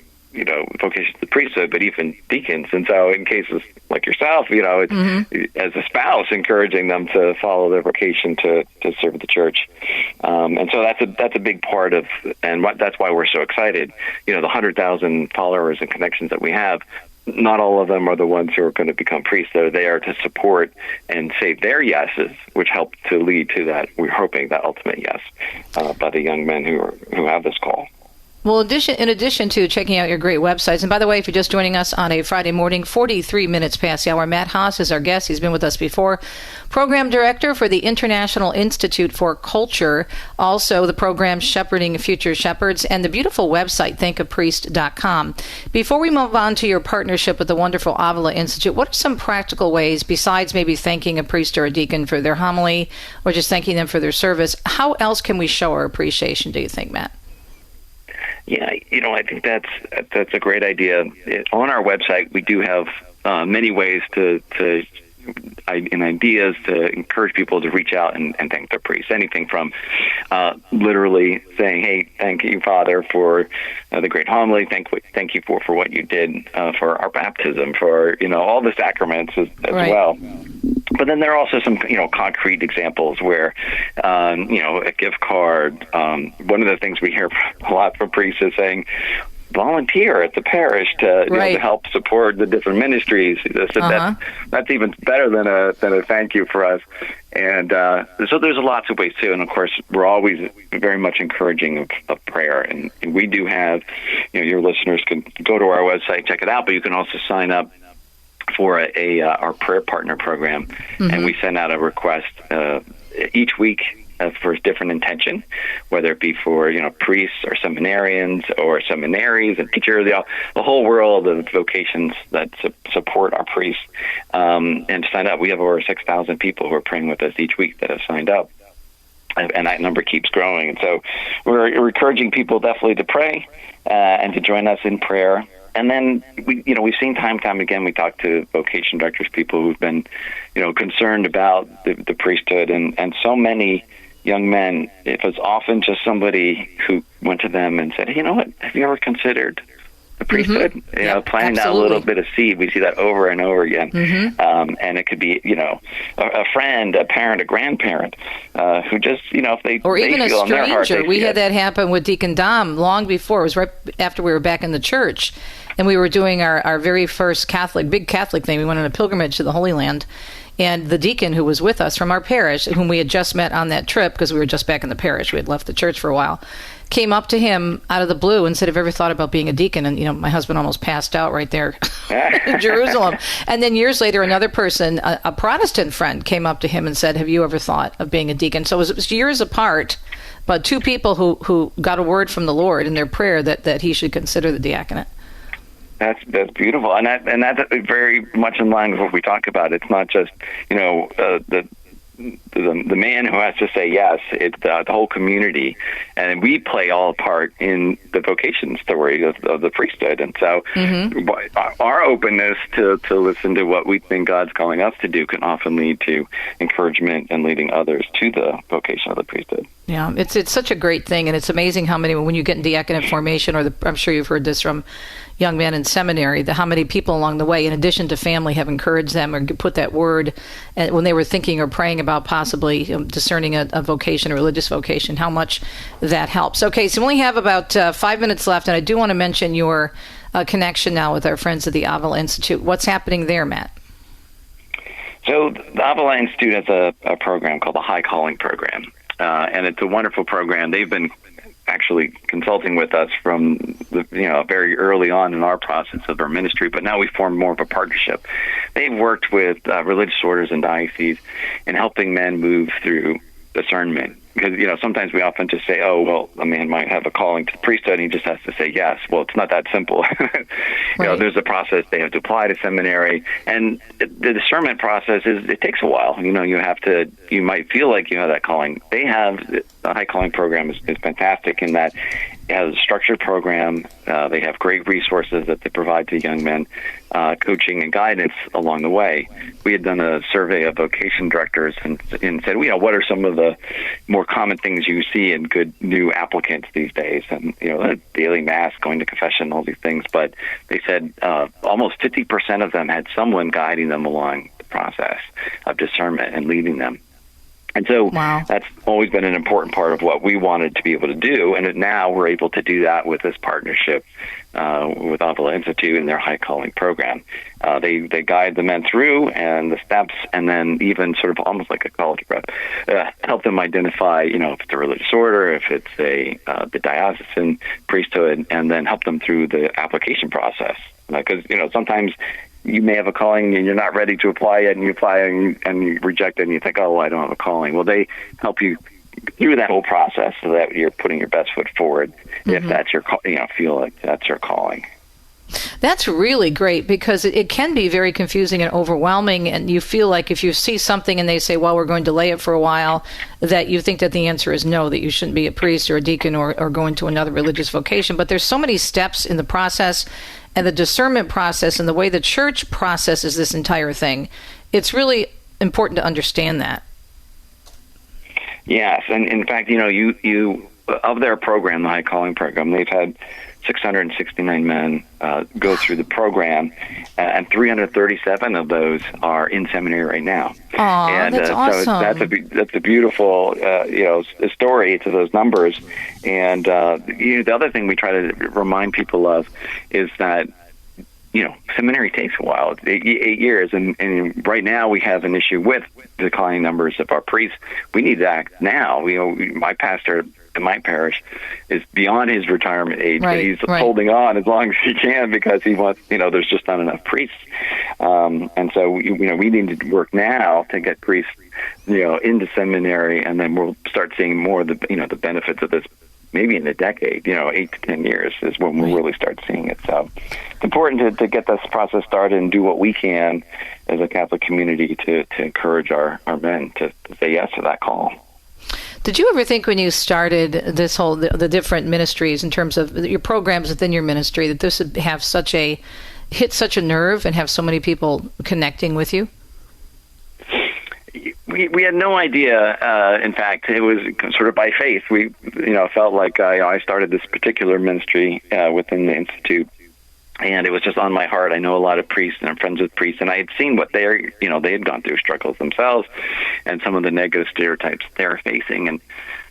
vocations to the priesthood, but even deacons. And so in cases like yourself, it's, as a spouse, encouraging them to follow their vocation to serve the church. And so that's a big part of, and that's why we're so excited. The 100,000 followers and connections that we have, not all of them are the ones who are going to become priests. They're there to support and say their yeses, which help to lead to that, we're hoping, that ultimate yes by the young men who have this call.
Well, in addition to checking out your great websites, and by the way, if you're just joining us on a Friday morning, 43 minutes past the hour, Matt Haas is our guest. He's been with us before. Program Director for the International Institute for Culture, also the program Shepherding Future Shepherds, and the beautiful website, thankapriest.com. Before we move on to your partnership with the wonderful Avila Institute, what are some practical ways, besides maybe thanking a priest or a deacon for their homily or just thanking them for their service, how else can we show our appreciation, do you think, Matt?
Yeah, I think that's a great idea. On our website, we do have many ways and ideas to encourage people to reach out and thank their priests. Anything from literally saying, "Hey, thank you, Father, for the great homily. Thank you for what you did for our baptism, for all the sacraments as well." But then there are also some concrete examples where a gift card. One of the things we hear a lot from priests is saying, volunteer at the parish to help support the different ministries. So that's even better than a thank you for us. And so there's lots of ways too. And of course, we're always very much encouraging of prayer. And we do have, your listeners can go to our website, check it out, but you can also sign up for our prayer partner program. And we send out a request each week for a different intention, whether it be for priests or seminarians or seminaries and teachers, the whole world of vocations that support our priests, and to sign up. We have over 6,000 people who are praying with us each week that have signed up, and that number keeps growing. And so we're encouraging people definitely to pray and to join us in prayer. And then we've seen time again. We talk to vocation directors, people who've been concerned about the priesthood, and so many young men, it was often just somebody who went to them and said, "Hey, you know what? Have you ever considered the priesthood. You know, planting that little bit of seed. We see that over and over again. And it could be, you know, a friend, a parent, a grandparent, who just, you know, if they
or even a
feel in their heart,
stranger. We had that happen with Deacon Dom long before. It was right after we were back in the church, and we were doing our very first big Catholic thing. We went on a pilgrimage to the Holy Land. And the deacon who was with us from our parish, whom we had just met on that trip because we were just back in the parish, we had left the church for a while, came up to him out of the blue and said, "Have you ever thought about being a deacon?" And, you know, my husband almost passed out right there in Jerusalem. And then years later, another person, a Protestant friend, came up to him and said, "Have you ever thought of being a deacon?" So it was years apart, but two people who got a word from the Lord in their prayer that he should consider the diaconate.
That's beautiful, and that's very much in line with what we talk about. It's not just, you know, the man who has to say yes. It's the whole community, and we play all a part in the vocation story of the priesthood. And so, our openness to listen to what we think God's calling us to do can often lead to encouragement and leading others to the vocation of the priesthood.
Yeah, it's such a great thing, and it's amazing how many, when you get in diaconate formation, I'm sure you've heard this from young men in seminary, how many people along the way, in addition to family, have encouraged them or put that word when they were thinking or praying about possibly discerning a vocation, a religious vocation, how much that helps. Okay, so we only have about 5 minutes left, and I do want to mention your connection now with our friends at the Avila Institute. What's happening there, Matt?
So the Avila Institute has a program called the High Calling Program, and it's a wonderful program. They've been actually consulting with us from very early on in our process of our ministry, but now we formed more of a partnership. They've worked with religious orders and dioceses in helping men move through discernment. Because, you know, sometimes we often just say, oh, well, a man might have a calling to the priesthood and he just has to say yes. Well, it's not that simple. You know, there's a process. They have to apply to seminary. And the discernment process it takes a while. You know, you might feel like you have that calling. They have, the High Calling Program is fantastic in that it has a structured program. They have great resources that they provide to young men, coaching and guidance along the way. We had done a survey of vocation directors and said, you know, what are some of the more common things you see in good new applicants these days? And, you know, daily mass, going to confession, all these things. But they said almost 50% of them had someone guiding them along the process of discernment and leading them. And so that's always been an important part of what we wanted to be able to do. And now we're able to do that with this partnership with Avila Institute and their High Calling Program. They guide the men through and the steps, and then even sort of almost like a college prep, help them identify, you know, if it's a religious order, if it's the diocesan priesthood, and then help them through the application process. Because, you know, sometimes you may have a calling and you're not ready to apply yet, and you apply and you reject it and you think, oh, well, I don't have a calling. Well, they help you through that whole process so that you're putting your best foot forward if that's your, you know, feel like that's your calling.
That's really great, because it can be very confusing and overwhelming, and you feel like if you see something and they say, well, we're going to delay it for a while, that you think that the answer is no, that you shouldn't be a priest or a deacon or go into another religious vocation. But there's so many steps in the process, and the discernment process and the way the church processes this entire thing. It's really important to understand that.
Yes, and in fact, you know, you of their program, the High Calling Program, they've had 669 men go through the program, and 337 of those are in seminary right now.
And that's awesome.
So that's a beautiful story to those numbers. And the other thing we try to remind people of is that, you know, seminary takes a while. It's 8 years, and right now we have an issue with declining numbers of our priests. We need to act now. My pastor in my parish is beyond his retirement age, but he's holding on as long as he can because he wants, you know, there's just not enough priests. And so, we need to work now to get priests, you know, into seminary, and then we'll start seeing more of the benefits of this. Maybe in a decade, 8 to 10 years is when we'll really start seeing it. So it's important to get this process started and do what we can as a Catholic community to encourage our men to say yes to that call.
Did you ever think when you started this whole, the different ministries in terms of your programs within your ministry, that this would have hit such a nerve and have so many people connecting with you?
We had no idea. In fact, it was sort of by faith. We, felt like I started this particular ministry within the Institute And it was just on my heart. I know a lot of priests, and I'm friends with priests, and I had seen what they had gone through struggles themselves, and some of the negative stereotypes they're facing, and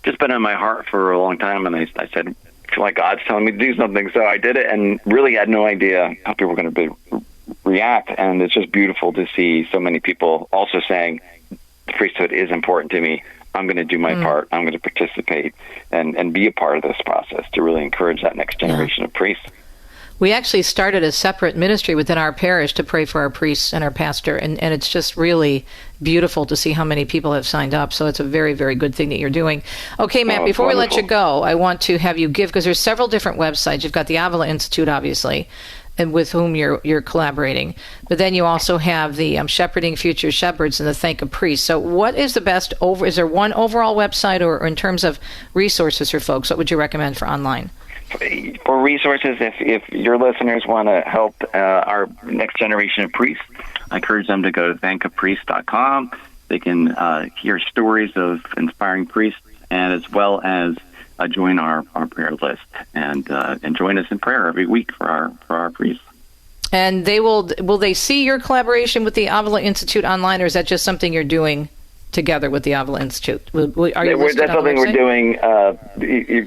just been on my heart for a long time. And I said, I feel like God's telling me to do something, so I did it, and really had no idea how people were going to react. And it's just beautiful to see so many people also saying, the priesthood is important to me. I'm going to do my part. I'm going to participate and be a part of this process to really encourage that next generation of priests.
We actually started a separate ministry within our parish to pray for our priests and our pastor, and it's just really beautiful to see how many people have signed up. So it's a very, very good thing that you're doing. Okay, Matt, before we let you go, I want to have you give, because there's several different websites. You've got the Avila Institute, obviously, and with whom you're collaborating. But then you also have the Shepherding Future Shepherds and the Thank a Priest. So what is the best is there one overall website, or in terms of resources for folks, what would you recommend for online?
For resources, if your listeners want to help our next generation of priests, I encourage them to go to thankapriest.com. They can hear stories of inspiring priests, and as well as join our prayer list and join us in prayer every week for our priests.
And will they see your collaboration with the Avila Institute online, or is that just something you're doing together with the Avila Institute?
That's something we're doing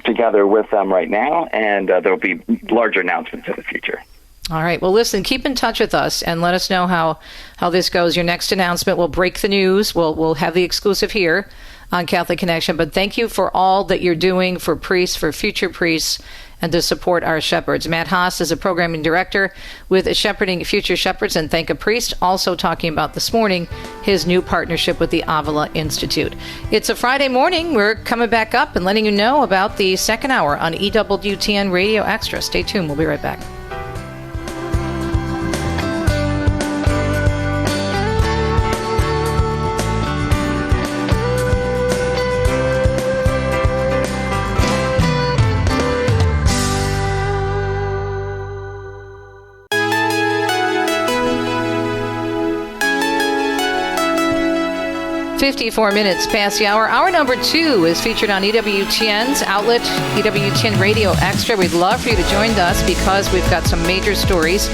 together with them right now, and there will be larger announcements in the future.
All right. Well, listen, keep in touch with us and let us know how this goes. Your next announcement will break the news. We'll have the exclusive here on Catholic Connection. But thank you for all that you're doing for priests, for future priests, and to support our shepherds. Matt Haas is a programming director with Shepherding Future Shepherds and Thank a Priest, also talking about this morning his new partnership with the Avila Institute. It's a Friday morning. We're coming back up and letting you know about the second hour on EWTN Radio Extra. Stay tuned. We'll be right back. .54 minutes past the hour. Hour number 2 is featured on EWTN's outlet, EWTN Radio Extra. We'd love for you to join us because we've got some major stories.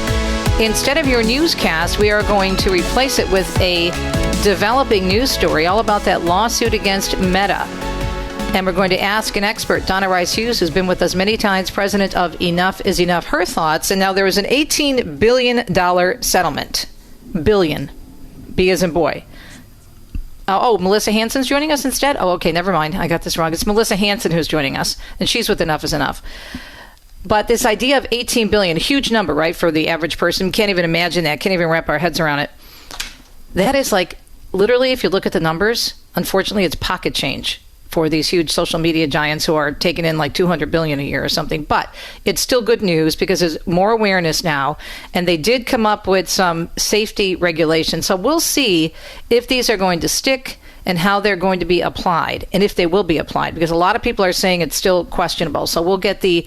Instead of your newscast, we are going to replace it with a developing news story all about that lawsuit against Meta. And we're going to ask an expert, Donna Rice-Hughes, who's been with us many times, president of Enough is Enough, her thoughts. And now there was an $18 billion settlement. Billion. B as in boy. Melissa Hansen's joining us instead? Oh, okay, never mind. I got this wrong. It's Melissa Hansen who's joining us, and she's with Enough is Enough. But this idea of $18 billion, a huge number, right, for the average person. Can't even imagine that. Can't even wrap our heads around it. That is like, literally, if you look at the numbers, unfortunately, it's pocket change for these huge social media giants who are taking in like $200 billion a year or something. But it's still good news because there's more awareness now, and they did come up with some safety regulations. So we'll see if these are going to stick and how they're going to be applied, and if they will be applied, because a lot of people are saying it's still questionable. So we'll get the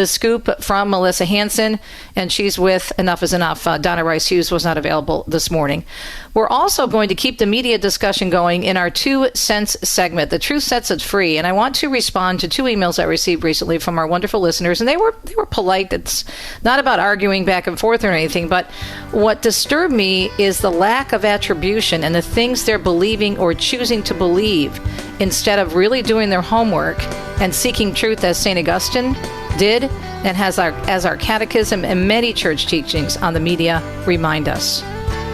scoop from Melissa Hansen, and she's with Enough is Enough. Donna Rice-Hughes was not available this morning. We're also going to keep the media discussion going in our 2 cents segment. The truth sets it free, and I want to respond to 2 emails I received recently from our wonderful listeners, and they were polite. It's not about arguing back and forth or anything, but what disturbed me is the lack of attribution and the things they're believing or choosing to believe instead of really doing their homework and seeking truth as St. Augustine did and as our catechism and many church teachings on the media remind us.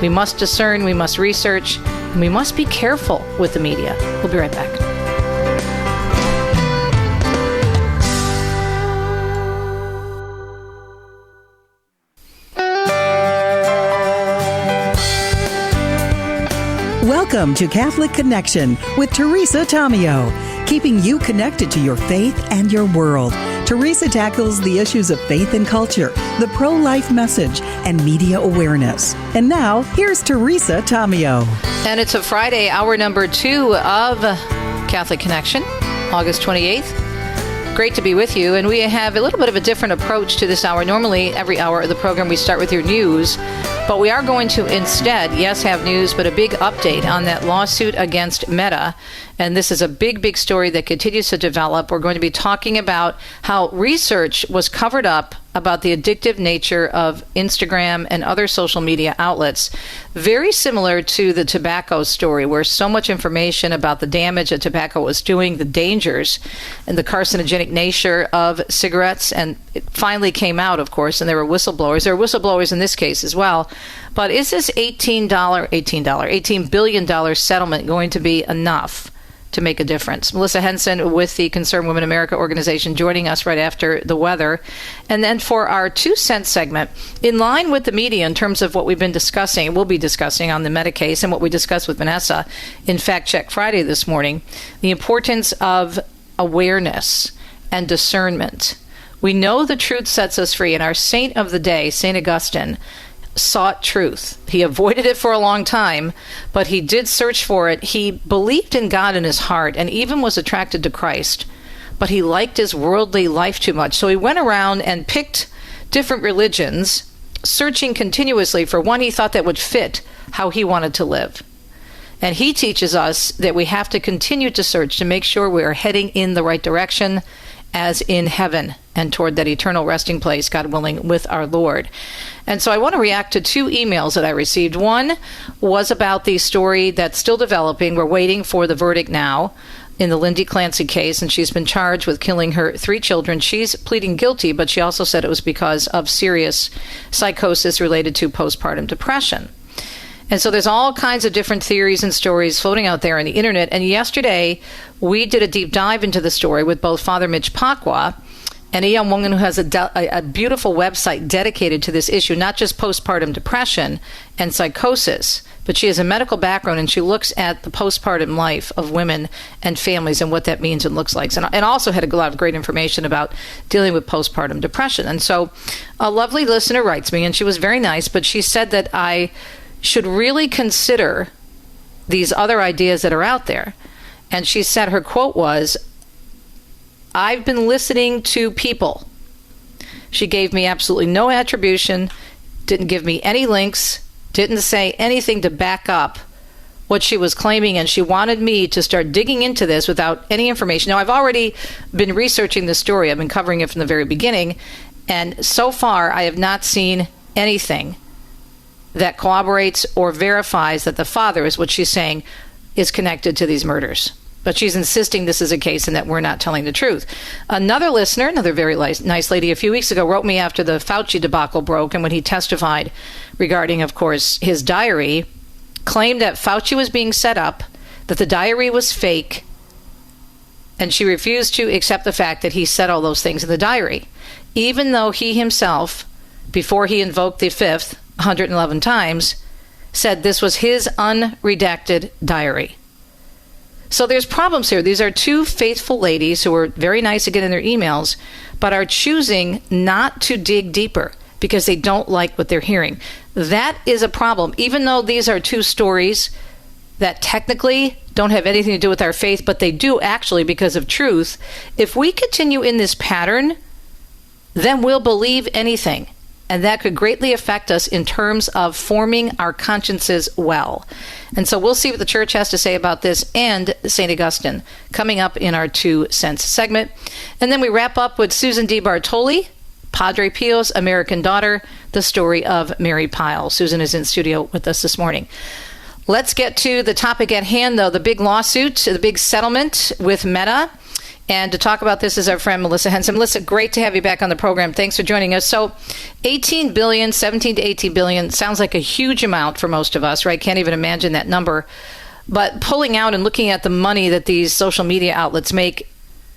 We must discern, we must research, and we must be careful with the media. We'll be right back.
Welcome to Catholic Connection with Teresa Tomeo, keeping you connected to your faith and your world. Teresa tackles the issues of faith and culture, the pro-life message, and media awareness. And now, here's Teresa Tomeo.
And it's a Friday, hour number 2 of Catholic Connection, August 28th. Great to be with you, and we have a little bit of a different approach to this hour. Normally, every hour of the program, we start with your news, but we are going to instead, yes, have news, but a big update on that lawsuit against Meta. And this is a big, big story that continues to develop. We're going to be talking about how research was covered up about the addictive nature of Instagram and other social media outlets, very similar to the tobacco story, where so much information about the damage that tobacco was doing, the dangers and the carcinogenic nature of cigarettes, and it finally came out, of course, and there were whistleblowers. There are whistleblowers in this case as well. But is this $18 billion settlement going to be enough to make a difference? Melissa Henson with the Concerned Women America organization joining us right after the weather. And then for our 2 cents segment, in line with the media in terms of what we've been discussing, we'll be discussing on the Meta case and what we discussed with Vanessa in Fact Check Friday this morning, the importance of awareness and discernment. We know the truth sets us free, and our saint of the day, St. Augustine, sought truth. He avoided it for a long time, but he did search for it. He believed in God in his heart and even was attracted to Christ, but he liked his worldly life too much. So he went around and picked different religions, searching continuously for one he thought that would fit how he wanted to live. And he teaches us that we have to continue to search to make sure we are heading in the right direction, as in heaven and toward that eternal resting place, God willing, with our Lord. And so I want to react to 2 emails that I received. One was about the story that's still developing. We're waiting for the verdict now in the Lindy Clancy case, and she's been charged with killing her 3 children. She's pleading guilty, but she also said it was because of serious psychosis related to postpartum depression. And so there's all kinds of different theories and stories floating out there on the internet. And yesterday, we did a deep dive into the story with both Father Mitch Pacwa and a young woman who has a beautiful website dedicated to this issue, not just postpartum depression and psychosis, but she has a medical background, and she looks at the postpartum life of women and families and what that means and looks like. And also had a lot of great information about dealing with postpartum depression. And so a lovely listener writes me, and she was very nice, but she said that I should really consider these other ideas that are out there. And she said her quote was, "I've been listening to people." She gave me absolutely no attribution, didn't give me any links, didn't say anything to back up what she was claiming, and she wanted me to start digging into this without any information. Now, I've already been researching the story. I've been covering it from the very beginning, and so far I have not seen anything that corroborates or verifies that the father, is what she's saying, is connected to these murders. But she's insisting this is a case and that we're not telling the truth. Another listener, another very nice lady, a few weeks ago wrote me after the Fauci debacle broke, and when he testified regarding, of course, his diary, claimed that Fauci was being set up, that the diary was fake, and she refused to accept the fact that he said all those things in the diary, even though he himself, before he invoked the 5th, 111 times, said this was his unredacted diary. So there's problems here. These are 2 faithful ladies who are very nice again in their emails, but are choosing not to dig deeper because they don't like what they're hearing. That is a problem, even though these are 2 stories that technically don't have anything to do with our faith, but they do actually because of truth. If we continue in this pattern, then we'll believe anything. And that could greatly affect us in terms of forming our consciences well. And so we'll see what the church has to say about this and St. Augustine coming up in our 2 cents segment. And then we wrap up with Susan DeBartoli, Padre Pio's American daughter, the story of Mary Pyle. Susan is in studio with us this morning. Let's get to the topic at hand, though, the big lawsuit, the big settlement with Meta. And to talk about this is our friend Melissa Henson. Melissa, great to have you back on the program. Thanks for joining us. So 18 billion, 17 to 18 billion sounds like a huge amount for most of us, right? Can't even imagine that number. But pulling out and looking at the money that these social media outlets make,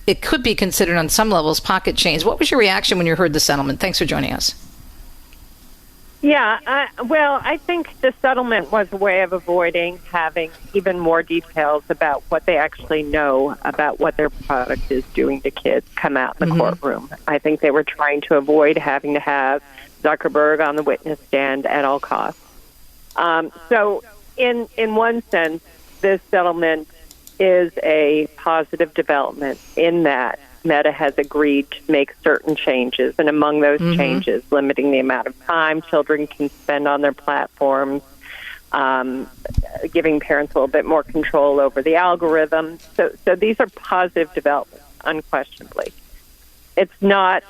it could be considered on some levels pocket change. What was your reaction when you heard the settlement? Thanks for joining us.
Yeah, I think the settlement was a way of avoiding having even more details about what they actually know about what their product is doing to kids come out in the courtroom. I think they were trying to avoid having to have Zuckerberg on the witness stand at all costs. So in one sense, this settlement is a positive development in that Meta has agreed to make certain changes, and among those changes, limiting the amount of time children can spend on their platforms, giving parents a little bit more control over the algorithm. So these are positive developments, unquestionably. It's not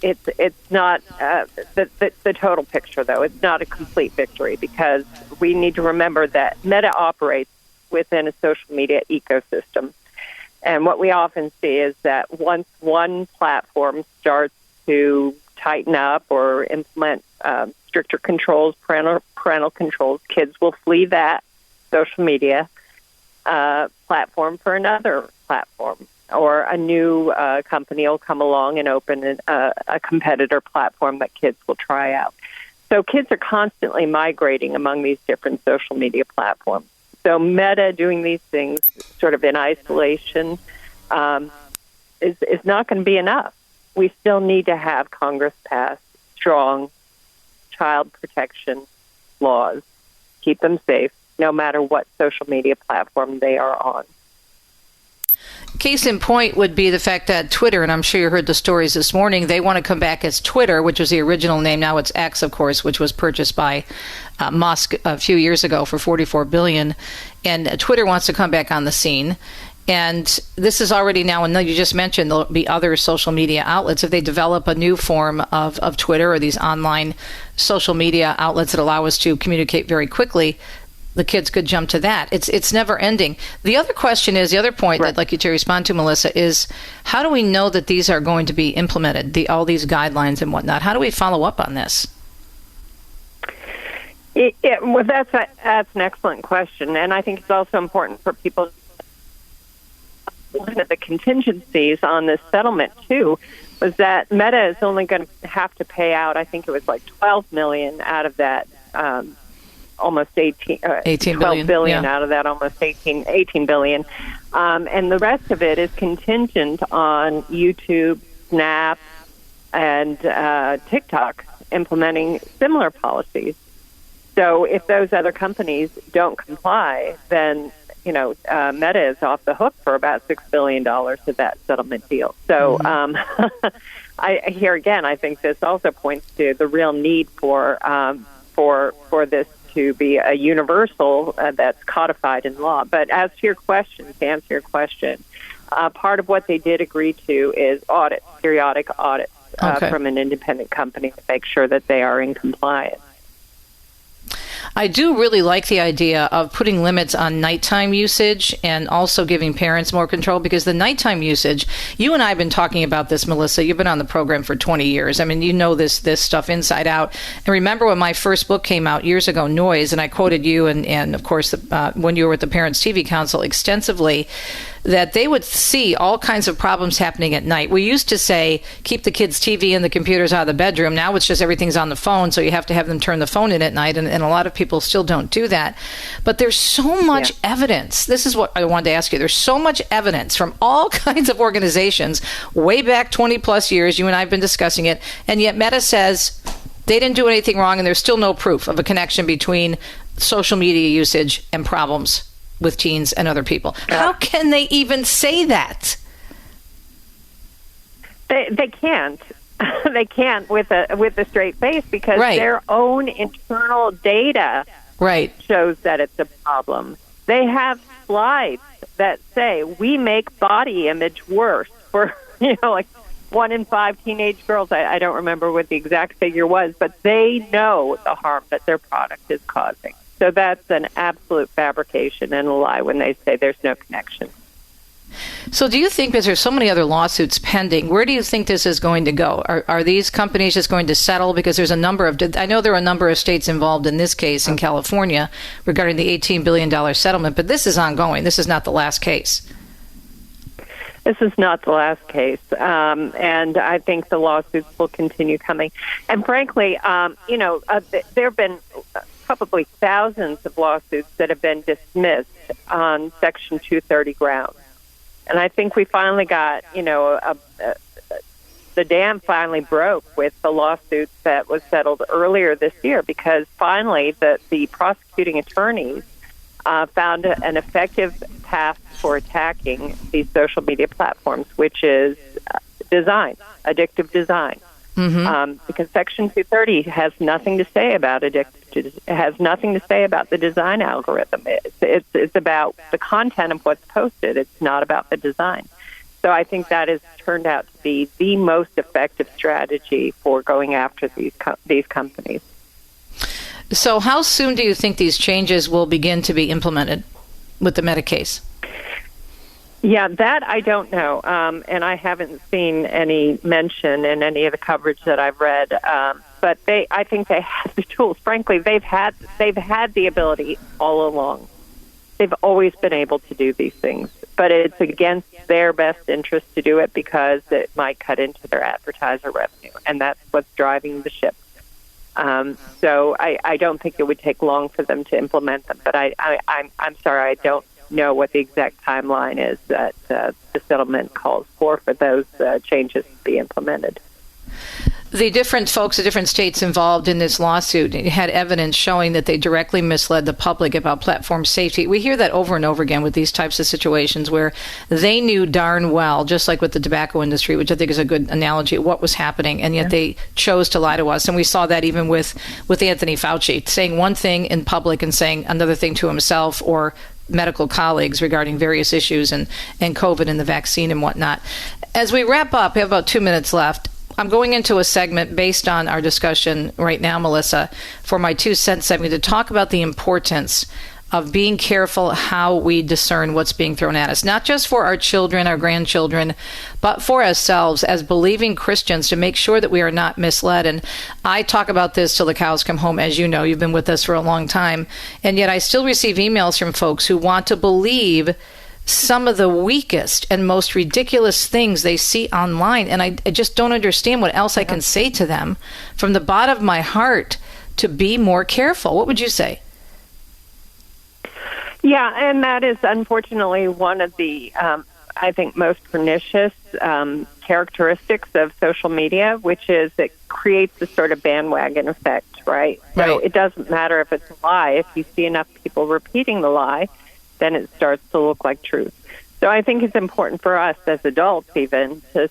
it's not the total picture, though. It's not a complete victory, because we need to remember that Meta operates within a social media ecosystem. And what we often see is that once one platform starts to tighten up or implement stricter controls, parental controls, kids will flee that social media platform for another platform, or a new company will come along and open a competitor platform that kids will try out. So kids are constantly migrating among these different social media platforms. So Meta doing these things sort of in isolation is not going to be enough. We still need to have Congress pass strong child protection laws, keep them safe, no matter what social media platform they are on.
Case in point would be the fact that Twitter, and I'm sure you heard the stories this morning, they want to come back as Twitter, which was the original name. Now it's X, of course, which was purchased by Musk a few years ago for $44 billion. And Twitter wants to come back on the scene. And this is already now, and you just mentioned there'll be other social media outlets. If they develop a new form of Twitter or these online social media outlets that allow us to communicate very quickly, the kids could jump to that. It's never ending. The other question is, the other point that I'd like you to respond to, Melissa, is how do we know that these are going to be implemented, all these guidelines and whatnot? How do we follow up on this?
Well, that's an excellent question. And I think it's also important for people to look at the contingencies on this settlement, too, was that Meta is only going to have to pay out, I think it was like $12 million out of that almost 18 billion out of that almost 18 billion. And the rest of it is contingent on YouTube, Snap, and TikTok implementing similar policies. So if those other companies don't comply, then, Meta is off the hook for about $6 billion of that settlement deal. So I think this also points to the real need for this to be a universal that's codified in law. But to answer your question, part of what they did agree to is periodic audits from an independent company to make sure that they are in compliance.
I do really like the idea of putting limits on nighttime usage and also giving parents more control, because the nighttime usage, you and I have been talking about this, Melissa. You've been on the program for 20 years. I mean, you know this stuff inside out. And remember when my first book came out years ago, Noise, and I quoted you and of course, when you were with the Parents TV Council extensively, that they would see all kinds of problems happening at night. We used to say, keep the kids' TV and the computers out of the bedroom. Now it's just everything's on the phone, so you have to have them turn the phone in at night, and a lot of people still don't do that. But there's so much evidence. This is what I wanted to ask you. There's so much evidence from all kinds of organizations way back 20 plus years. You and I have been discussing it, and yet Meta says they didn't do anything wrong, and there's still no proof of a connection between social media usage and problems with teens and other people. How can they even say that?
They can't. They can't with a straight face, because their own internal data shows that it's a problem. They have slides that say we make body image worse for like 1 in 5 teenage girls. I don't remember what the exact figure was, but they know the harm that their product is causing. So that's an absolute fabrication and a lie when they say there's no connection.
So do you think, because there's so many other lawsuits pending, where do you think this is going to go? Are these companies just going to settle? Because there's I know there are a number of states involved in this case in California regarding the $18 billion settlement, but this is ongoing. This is not the last case.
This is not the last case, and I think the lawsuits will continue coming. And frankly, there have been probably thousands of lawsuits that have been dismissed on Section 230 grounds. And I think we finally got, the dam finally broke with the lawsuit that was settled earlier this year, because finally the prosecuting attorneys found an effective path for attacking these social media platforms, which is addictive design. Because Section 230 has nothing to say about has nothing to say about the design algorithm. It's about the content of what's posted. It's not about the design. So I think that has turned out to be the most effective strategy for going after these companies.
So how soon do you think these changes will begin to be implemented with the Meta case?
Yeah, that I don't know, and I haven't seen any mention in any of the coverage that I've read. But I think they have the tools. Frankly, they've had the ability all along. They've always been able to do these things, but it's against their best interest to do it because it might cut into their advertiser revenue, and that's what's driving the ship. So I don't think it would take long for them to implement them. But I'm sorry, I don't know what the exact timeline is that the settlement calls for those changes to be implemented.
The different folks, the different states involved in this lawsuit had evidence showing that they directly misled the public about platform safety. We hear that over and over again with these types of situations where they knew darn well, just like with the tobacco industry, which I think is a good analogy, what was happening, and yet they chose to lie to us. And we saw that even with Anthony Fauci, saying one thing in public and saying another thing to himself or medical colleagues regarding various issues and COVID and the vaccine and whatnot. As we wrap up, we have about 2 minutes left. I'm going into a segment based on our discussion right now, Melissa, for my 2 cent segment to talk about the importance of being careful how we discern what's being thrown at us, not just for our children, our grandchildren, but for ourselves as believing Christians to make sure that we are not misled. And I talk about this till the cows come home. As you know, you've been with us for a long time. And yet I still receive emails from folks who want to believe some of the weakest and most ridiculous things they see online. And I just don't understand what else I can say to them from the bottom of my heart to be more careful. What would you say?
Yeah, and that is unfortunately one of the, I think, most pernicious characteristics of social media, which is it creates this sort of bandwagon effect, right? So it doesn't matter if it's a lie. If you see enough people repeating the lie, then it starts to look like truth. So I think it's important for us as adults even to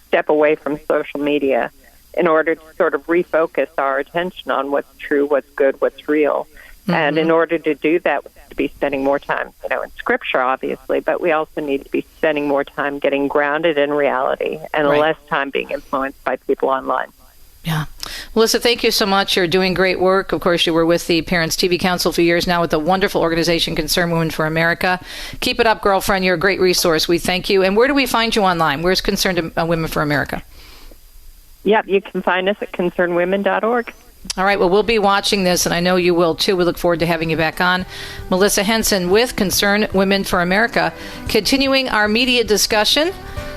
step away from social media in order to sort of refocus our attention on what's true, what's good, what's real. Mm-hmm. And in order to do that, we need to be spending more time, in Scripture, obviously, but we also need to be spending more time getting grounded in reality and less time being influenced by people online.
Yeah. Melissa, thank you so much. You're doing great work. Of course, you were with the Parents TV Council for years now with the wonderful organization Concerned Women for America. Keep it up, girlfriend. You're a great resource. We thank you. And where do we find you online? Where's Concerned Women for America?
Yep, you can find us at concernedwomen.org.
All right. Well, we'll be watching this, and I know you will, too. We look forward to having you back on. Melissa Henson with Concerned Women for America, continuing our media discussion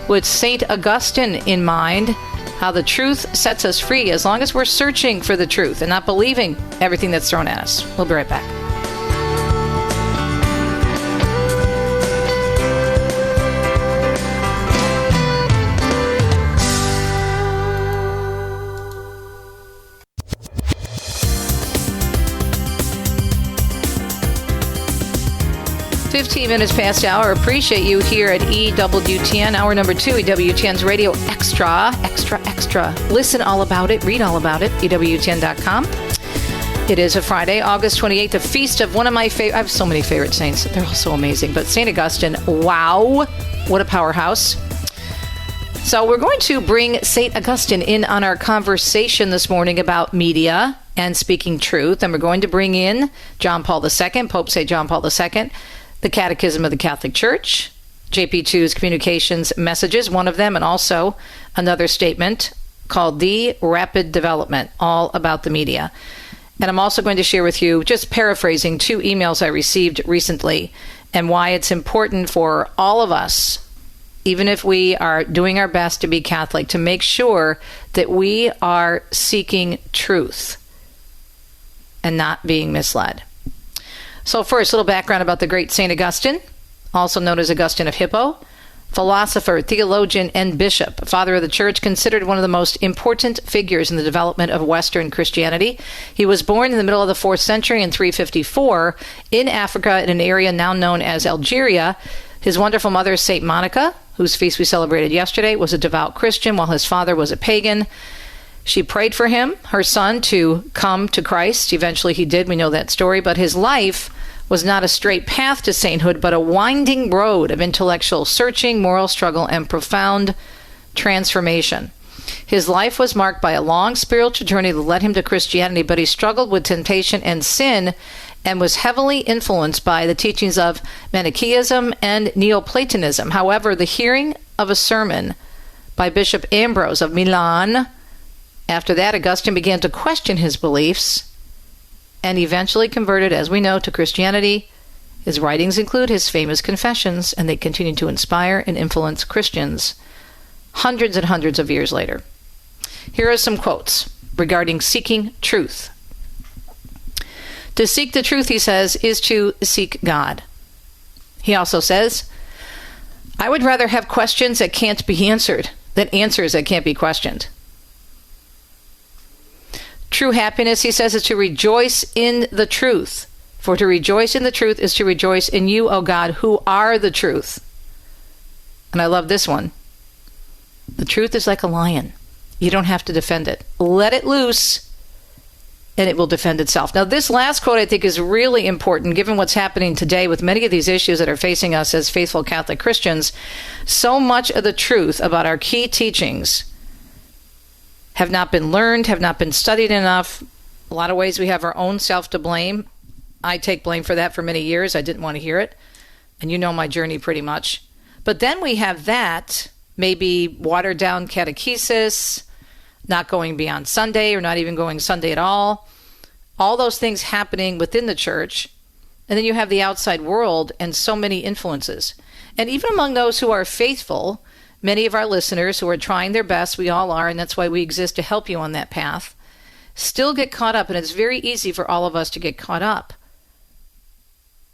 with St. Augustine in mind. How the truth sets us free as long as we're searching for the truth and not believing everything that's thrown at us. We'll be right back. Minutes past hour. Appreciate you here at EWTN, hour number 2, EWTN's Radio Extra. Listen all about it, read all about it, EWTN.com. It is a Friday, August 28th, a feast of one of my favorite, I have so many favorite saints. They're all so amazing. But St. Augustine, wow, what a powerhouse. So we're going to bring St. Augustine in on our conversation this morning about media and speaking truth. And we're going to bring in John Paul II, Pope St. John Paul II, the Catechism of the Catholic Church, JP2's communications messages, one of them, and also another statement called The Rapid Development, all about the media. And I'm also going to share with you, just paraphrasing 2 emails I received recently, and why it's important for all of us, even if we are doing our best to be Catholic, to make sure that we are seeking truth and not being misled. So first, a little background about the great St. Augustine, also known as Augustine of Hippo, philosopher, theologian, and bishop, father of the church, considered one of the most important figures in the development of Western Christianity. He was born in the middle of the 4th century in 354 in Africa in an area now known as Algeria. His wonderful mother, St. Monica, whose feast we celebrated yesterday, was a devout Christian while his father was a pagan. She prayed for him, her son, to come to Christ. Eventually he did. We know that story. But his life was not a straight path to sainthood, but a winding road of intellectual searching, moral struggle, and profound transformation. His life was marked by a long spiritual journey that led him to Christianity, but he struggled with temptation and sin and was heavily influenced by the teachings of Manichaeism and Neoplatonism. However, the hearing of a sermon by Bishop Ambrose of Milan, after that, Augustine began to question his beliefs and eventually converted, as we know, to Christianity. His writings include his famous Confessions, and they continue to inspire and influence Christians hundreds and hundreds of years later. Here are some quotes regarding seeking truth. To seek the truth, he says, is to seek God. He also says, I would rather have questions that can't be answered than answers that can't be questioned. True happiness, he says, is to rejoice in the truth. For to rejoice in the truth is to rejoice in you, O God, who are the truth. And I love this one. The truth is like a lion. You don't have to defend it. Let it loose, and it will defend itself. Now, this last quote I think is really important, given what's happening today with many of these issues that are facing us as faithful Catholic Christians. So much of the truth about our key teachings have not been learned, have not been studied enough. A lot of ways we have our own self to blame. I take blame for that for many years. I didn't want to hear it. And you know my journey pretty much. But then we have that, maybe watered down catechesis, not going beyond Sunday or not even going Sunday at all. All those things happening within the church. And then you have the outside world and so many influences. And even among those who are faithful, many of our listeners who are trying their best, we all are, and that's why we exist to help you on that path, still get caught up. And it's very easy for all of us to get caught up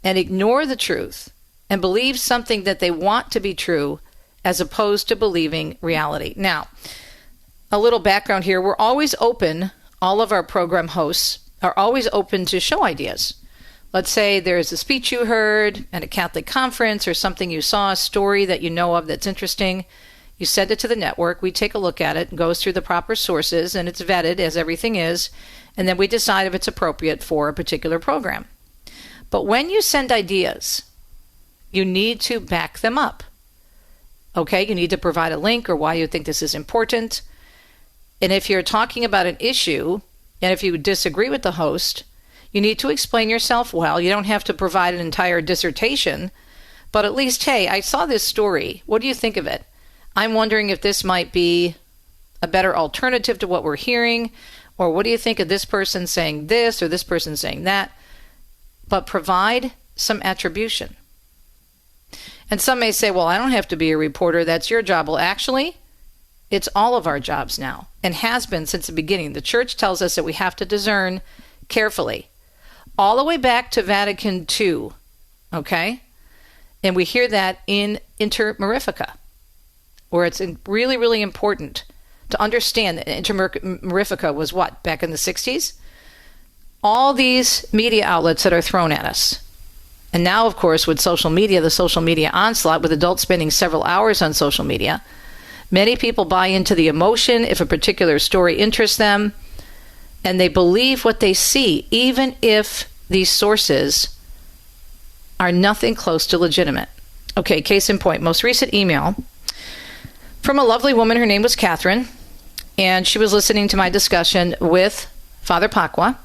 and ignore the truth and believe something that they want to be true as opposed to believing reality. Now, a little background here. We're always open, all of our program hosts are always open to show ideas. Let's say there's a speech you heard at a Catholic conference or something you saw, a story that you know of that's interesting. You send it to the network. We take a look at it. It goes through the proper sources, and it's vetted, as everything is. And then we decide if it's appropriate for a particular program. But when you send ideas, you need to back them up. Okay, you need to provide a link or why you think this is important. And if you're talking about an issue, and if you disagree with the host, you need to explain yourself well. You don't have to provide an entire dissertation, but at least, hey, I saw this story. What do you think of it? I'm wondering if this might be a better alternative to what we're hearing, or what do you think of this person saying this or this person saying that? But provide some attribution. And some may say, well, I don't have to be a reporter. That's your job. Well, actually, it's all of our jobs now and has been since the beginning. The church tells us that we have to discern carefully. All the way back to Vatican II, okay? And we hear that in Inter Mirifica, where it's really, really important to understand that Inter Mirifica was what, back in the 60s? All these media outlets that are thrown at us. And now, of course, with social media, the social media onslaught, with adults spending several hours on social media, many people buy into the emotion if a particular story interests them, and they believe what they see, even if these sources are nothing close to legitimate. Okay, case in point, most recent email from a lovely woman. Her name was Catherine, and she was listening to my discussion with Father Pacwa,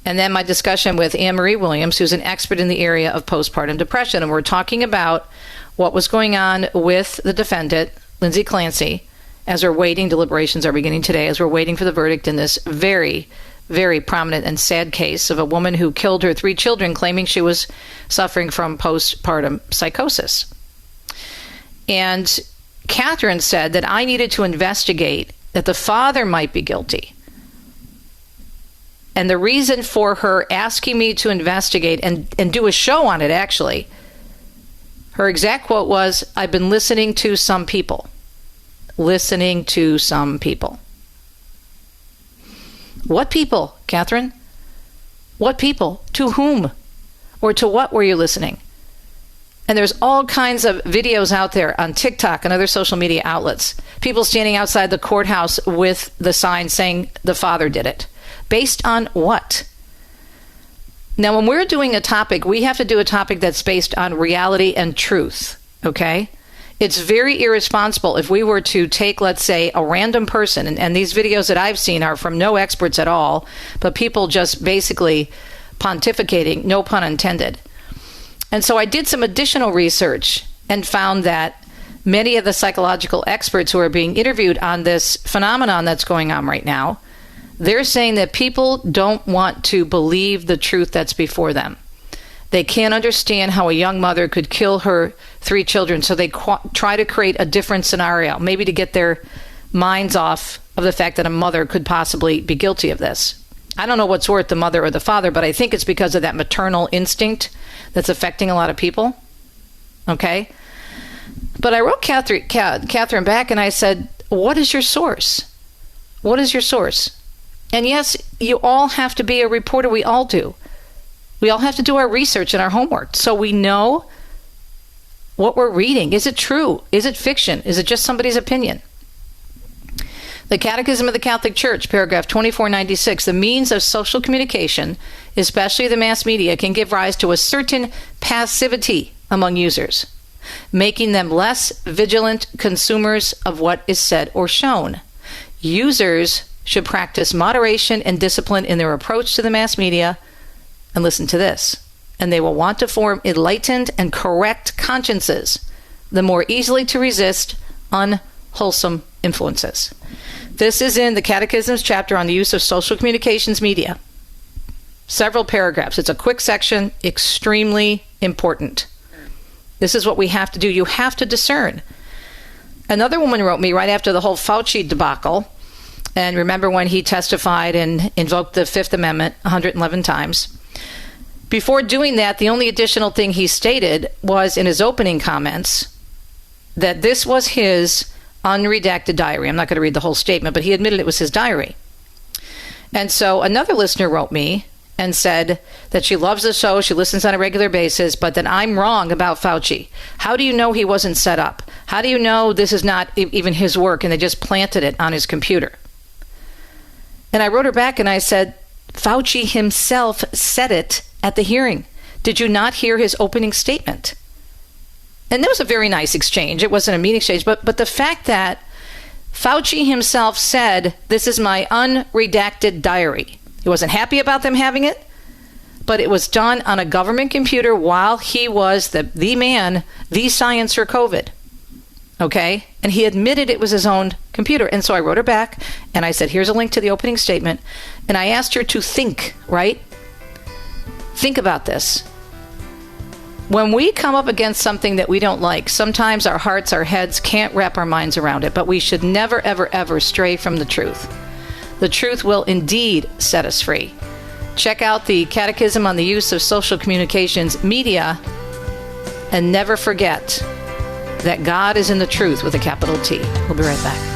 and then my discussion with Anne-Marie Williams, who's an expert in the area of postpartum depression. And we're talking about what was going on with the defendant, Lindsay Clancy, as we're waiting. Deliberations are beginning today, as we're waiting for the verdict in this very, very prominent and sad case of a woman who killed her 3 children, claiming she was suffering from postpartum psychosis. And Catherine said that I needed to investigate that the father might be guilty. And the reason for her asking me to investigate and do a show on it, actually, her exact quote was, I've been listening to some people. Listening to some people. What people, Catherine? What people? To whom? Or to what were you listening? And there's all kinds of videos out there on TikTok and other social media outlets. People standing outside the courthouse with the sign saying the father did it. Based on what? Now, when we're doing a topic, we have to do a topic that's based on reality and truth, okay? It's very irresponsible if we were to take, let's say, a random person, and these videos that I've seen are from no experts at all, but people just basically pontificating, no pun intended. And so I did some additional research and found that many of the psychological experts who are being interviewed on this phenomenon that's going on right now, they're saying that people don't want to believe the truth that's before them. They can't understand how a young mother could kill her 3 children, so they try to create a different scenario, maybe to get their minds off of the fact that a mother could possibly be guilty of this. I don't know what's worse, the mother or the father, but I think it's because of that maternal instinct that's affecting a lot of people. Okay? But I wrote Catherine back and I said, what is your source? What is your source? And yes, you all have to be a reporter. We all do. We all have to do our research and our homework so we know what we're reading. Is it true? Is it fiction? Is it just somebody's opinion? The Catechism of the Catholic Church, paragraph 2496, the means of social communication, especially the mass media, can give rise to a certain passivity among users, making them less vigilant consumers of what is said or shown. Users should practice moderation and discipline in their approach to the mass media. And listen to this, and they will want to form enlightened and correct consciences, the more easily to resist unwholesome influences. This is in the Catechism's chapter on the use of social communications media. Several paragraphs. It's a quick section, extremely important. This is what we have to do. You have to discern. Another woman wrote me right after the whole Fauci debacle, and remember when he testified and invoked the Fifth Amendment 111 times. Before doing that, the only additional thing he stated was in his opening comments that this was his unredacted diary. I'm not going to read the whole statement, but he admitted it was his diary. And so another listener wrote me and said that she loves the show, she listens on a regular basis, but that I'm wrong about Fauci. How do you know he wasn't set up? How do you know this is not even his work and they just planted it on his computer? And I wrote her back and I said, Fauci himself said it at the hearing. Did you not hear his opening statement? And there was a very nice exchange. It wasn't a mean exchange, but the fact that Fauci himself said, this is my unredacted diary. He wasn't happy about them having it, but it was done on a government computer while he was the man, the science for COVID. Okay? And he admitted it was his own computer. And so I wrote her back and I said, here's a link to the opening statement. And I asked her to think, right? Think about this. When we come up against something that we don't like, sometimes our hearts, our heads can't wrap our minds around it, but we should never, ever, ever stray from the truth. The truth will indeed set us free. Check out the Catechism on the Use of Social Communications Media, and never forget that God is in the truth with a capital T. We'll be right back.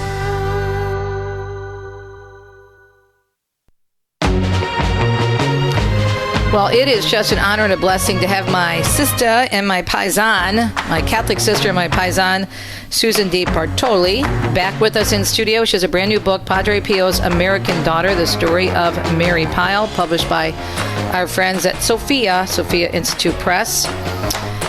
Well, it is just an honor and a blessing to have my sister and my paisan, my Catholic sister and my paisan, Susan DeBartoli, back with us in studio. She has a brand new book, Padre Pio's American Daughter, The Story of Mary Pyle, published by our friends at Sophia Institute Press.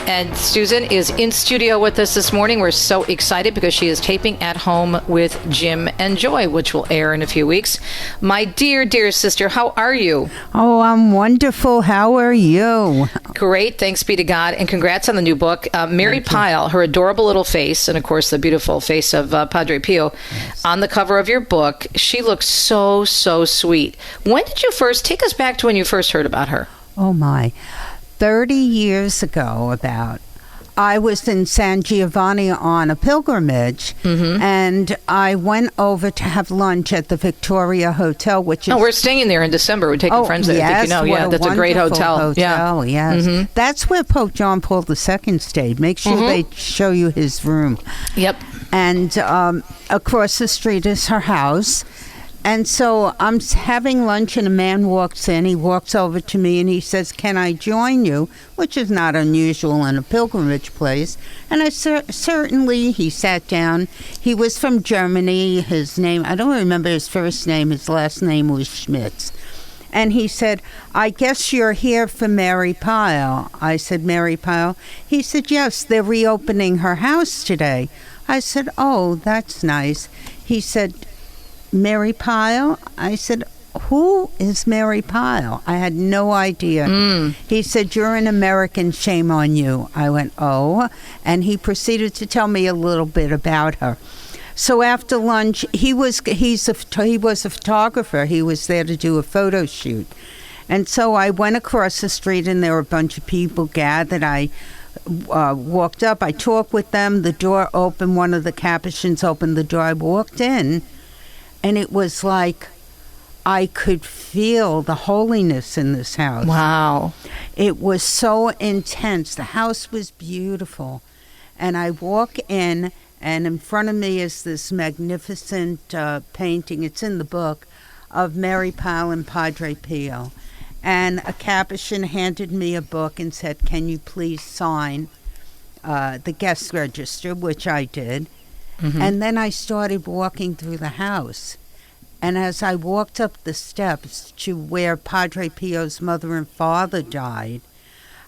And Susan is in studio with us this morning. We're so excited because she is taping At Home with Jim and Joy, which will air in a few weeks. My dear, dear sister, how are you?
Oh, I'm wonderful. How are you?
Great. Thanks be to God. And congrats on the new book. Mary Pyle, her adorable little face, and of course the beautiful face of Padre Pio, yes, on the cover of your book. She looks so, so sweet. When did you first, take us back to when you first heard about her?
Oh, my. 30 years ago, I was in San Giovanni on a pilgrimage, and I went over to have lunch at the Victoria Hotel, which is...
Oh, we're staying there in December. We're taking friends there.
Yes,
I think you know. Yeah, that's a great hotel.
Yeah. Yes. That's where Pope John Paul II stayed. Make sure they show you his room.
Yep.
And across the street is her house. And so I'm having lunch and a man walks in. He walks over to me and he says, "Can I join you?" Which is not unusual in a pilgrimage place. And I certainly, he sat down. He was from Germany. His name, I don't remember his first name. His last name was Schmitz. And he said, I guess you're here for Mary Pyle. I said, Mary Pyle? He said, yes, they're reopening her house today. I said, oh, that's nice. He said, Mary Pyle? I said, who is Mary Pyle? I had no idea. He said, you're an American, shame on you. I went, oh. And he proceeded to tell me a little bit about her. So after lunch, he was a photographer. He was there to do a photo shoot. And so I went across the street, and there were a bunch of people gathered. I walked up. I talked with them. The door opened. One of the Capuchins opened the door. I walked in, and it was like I could feel the holiness in this house.
Wow.
It was so intense. The house was beautiful. And I walk in, and in front of me is this magnificent painting, it's in the book, of Mary Pyle and Padre Pio. And a Capuchin handed me a book and said, can you please sign the guest register, which I did. And then I started walking through the house. And as I walked up the steps to where Padre Pio's mother and father died,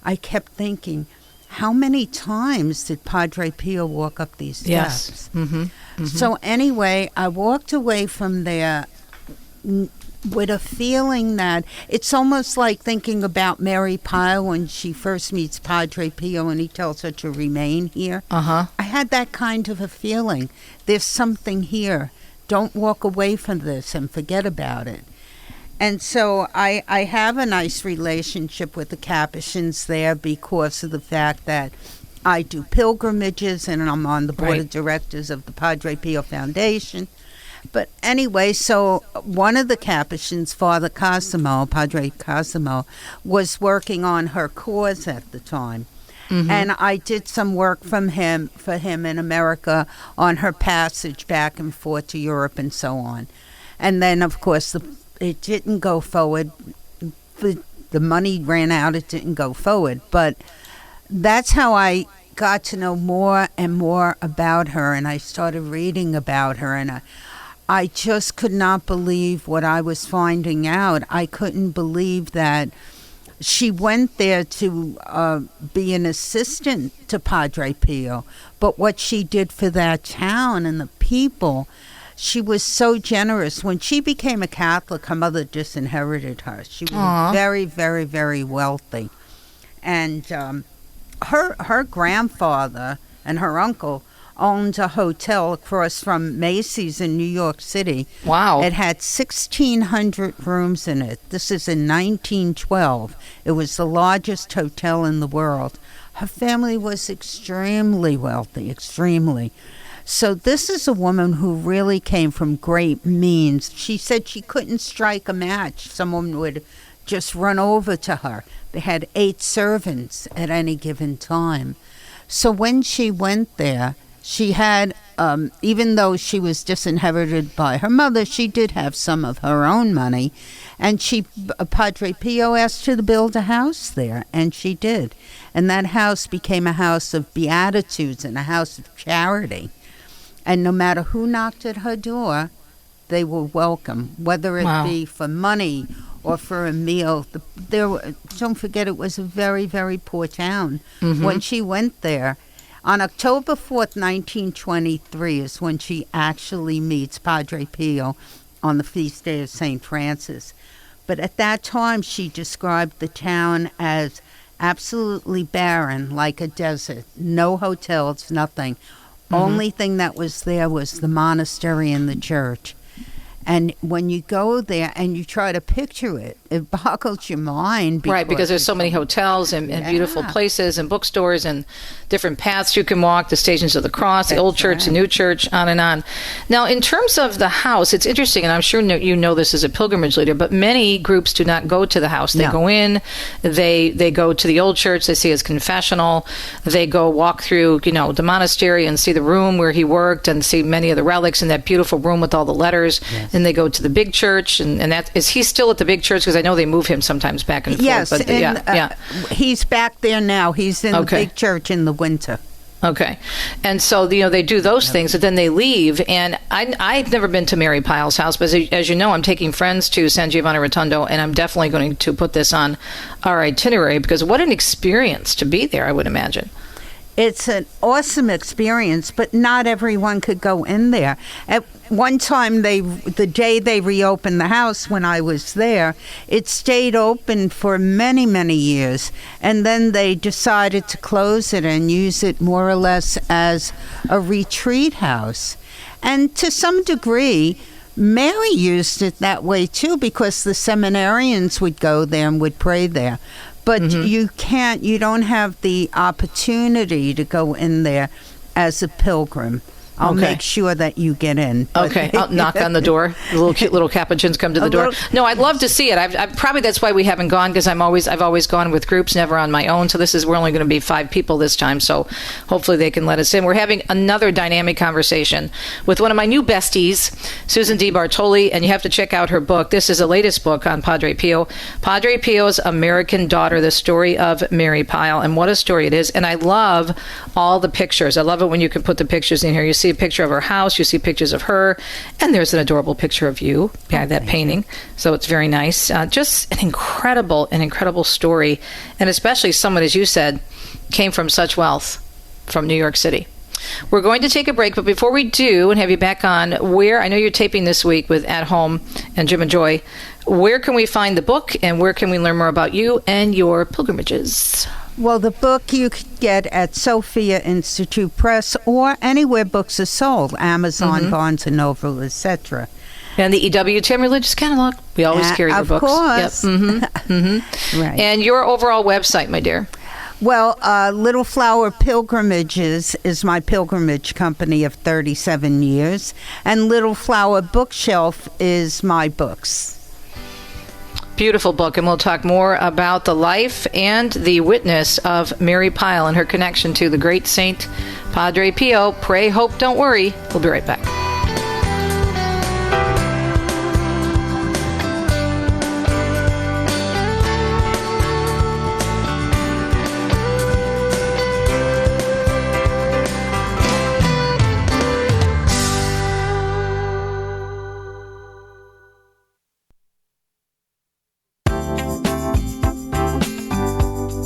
I kept thinking, how many times did Padre Pio walk up these steps?
Yes.
So anyway, I walked away from there with a feeling that it's almost like thinking about Mary Pyle when she first meets Padre Pio and he tells her to remain here. I had that kind of a feeling. There's something here. Don't walk away from this and forget about it. And so I have a nice relationship with the Capuchins there because of the fact that I do pilgrimages and I'm on the board of directors of the Padre Pio Foundation. But anyway, so one of the Capuchins, Father Cosimo, Padre Cosimo, was working on her cause at the time. And I did some work for him in America on her passage back and forth to Europe and so on. And then, of course, it didn't go forward. The money ran out. It didn't go forward. But that's how I got to know more and more about her, and I started reading about her, and I just could not believe what I was finding out. I couldn't believe that she went there to be an assistant to Padre Pio, but what she did for that town and the people, she was so generous. When she became a Catholic, her mother disinherited her. She was very, very, very wealthy. And her grandfather and her uncle owned a hotel across from Macy's in New York City.
Wow.
It had 1,600 rooms in it. This is in 1912. It was the largest hotel in the world. Her family was extremely wealthy, extremely. So this is a woman who really came from great means. She said she couldn't strike a match. Someone would just run over to her. They had 8 servants at any given time. So when she went there, she had, even though she was disinherited by her mother, she did have some of her own money. And Padre Pio asked her to build a house there, and she did. And that house became a house of beatitudes and a house of charity. And no matter who knocked at her door, they were welcome, whether it be for money or for a meal. Don't forget, it was a very, very poor town. When she went there, on October 4th, 1923 is when she actually meets Padre Pio on the feast day of St. Francis. But at that time, she described the town as absolutely barren, like a desert. No hotels, nothing. Only thing that was there was the monastery and the church. And when you go there and you try to picture it, it boggles your mind.
Because there's so many hotels and beautiful places and bookstores and different paths you can walk, the Stations of the Cross, the old church, the new church, on and on. Now, in terms of the house, it's interesting, and I'm sure you know this as a pilgrimage leader, but many groups do not go to the house. They go in, they go to the old church, they see his confessional, they go walk through, the monastery and see the room where he worked and see many of the relics in that beautiful room with all the letters. Then they go to the big church, and that is he still at the big church? Because I know they move him sometimes back and forth.
Yes, he's back there now. He's in the big church in the winter.
Okay. And so, they do those things, and then they leave. And I've never been to Mary Pyle's house, but as you know, I'm taking friends to San Giovanni Rotondo, and I'm definitely going to put this on our itinerary, because what an experience to be there, I would imagine.
It's an awesome experience, but not everyone could go in there. At one time, the day they reopened the house, when I was there, it stayed open for many, many years. And then they decided to close it and use it more or less as a retreat house. And to some degree, Mary used it that way too, because the seminarians would go there and would pray there. But you don't have the opportunity to go in there as a pilgrim. I'll make sure that you get in.
Okay, I'll knock on the door. The cute little capuchins come to the door. No, I'd love to see it. I've probably that's why we haven't gone, because I've always gone with groups, never on my own. So we're only going to be 5 people this time. So hopefully they can let us in. We're having another dynamic conversation with one of my new besties, Susan DeBartoli, and you have to check out her book. This is the latest book on Padre Pio. Padre Pio's American Daughter: The Story of Mary Pyle, and what a story it is. And I love all the pictures. I love it when you can put the pictures in here. You see a picture of her house, you see pictures of her, and there's an adorable picture of you behind that painting. So it's very nice. Just an incredible story, and especially someone, as you said, came from such wealth from New York City. We're going to take a break, but before we do and have you back on, where I know you're taping this week with At Home and Jim and Joy, where can we find the book, and where can we learn more about you and your pilgrimages?
Well, the book you could get at Sophia Institute Press or anywhere books are sold, Amazon, Barnes & Noble, etc.
And the EWTN Religious Catalog. We always carry your books.
Of course.
Yep.
Right.
And your overall website, my dear?
Well, Little Flower Pilgrimages is my pilgrimage company of 37 years, and Little Flower Bookshelf is my books.
Beautiful book, and we'll talk more about the life and the witness of Mary Pyle and her connection to the great saint Padre Pio. Pray, hope, don't worry. We'll be right back.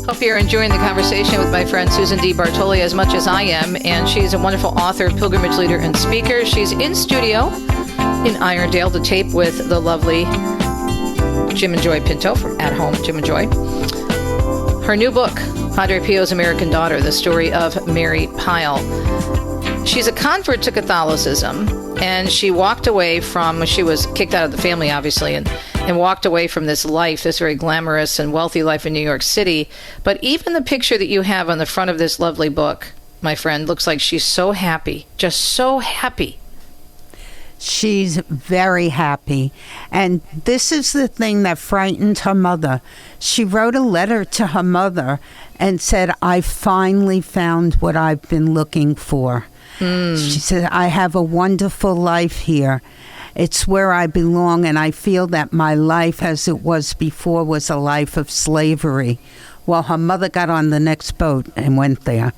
Hope you're enjoying the conversation with my friend Susan DeBartoli as much as I am, and she's a wonderful author, pilgrimage leader, and speaker. She's in studio in Irondale to tape with the lovely Jim and Joy Pinto from At Home, Jim and Joy. Her new book, Padre Pio's American Daughter: The Story of Mary Pyle. She's a convert to Catholicism, and she walked away from, she was kicked out of the family, obviously, and walked away from this life, this very glamorous and wealthy life in New York City. But even the picture that you have on the front of this lovely book, my friend, looks like she's so happy, just so happy.
She's very happy. And this is the thing that frightened her mother. She wrote a letter to her mother and said, I finally found what I've been looking for. She said, I have a wonderful life here. It's where I belong, and I feel that my life as it was before was a life of slavery. Well, her mother got on the next boat and went there.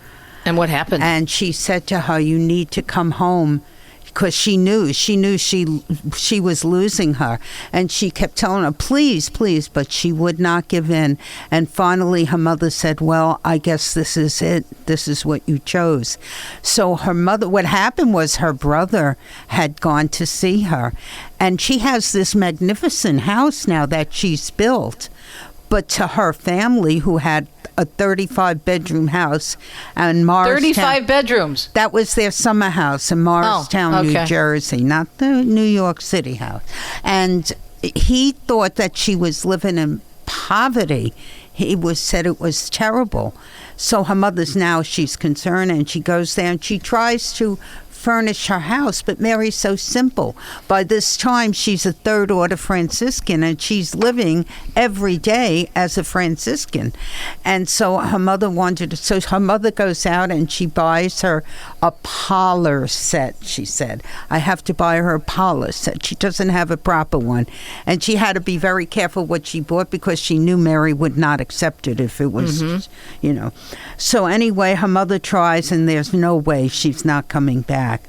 And what happened?
And she said to her, you need to come home, because she knew she was losing her. And she kept telling her, please, please, but she would not give in. And finally her mother said, well, I guess this is it. This is what you chose. So her mother, what happened was her brother had gone to see her. And she has this magnificent house now that she's built. But to her family, who had a 35-bedroom house in Morristown.
35 bedrooms?
That was their summer house in Morristown, New Jersey, not the New York City house. And he thought that she was living in poverty. He said it was terrible. So her mother's now, she's concerned, and she goes there and she tries to furnish her house, but Mary's so simple. By this time, she's a third order Franciscan, and she's living every day as a Franciscan. And so her mother her mother goes out and she buys her a parlor set, she said. I have to buy her a parlor set. She doesn't have a proper one. And she had to be very careful what she bought because she knew Mary would not accept it if it was, So anyway, her mother tries, and there's no way she's not coming back.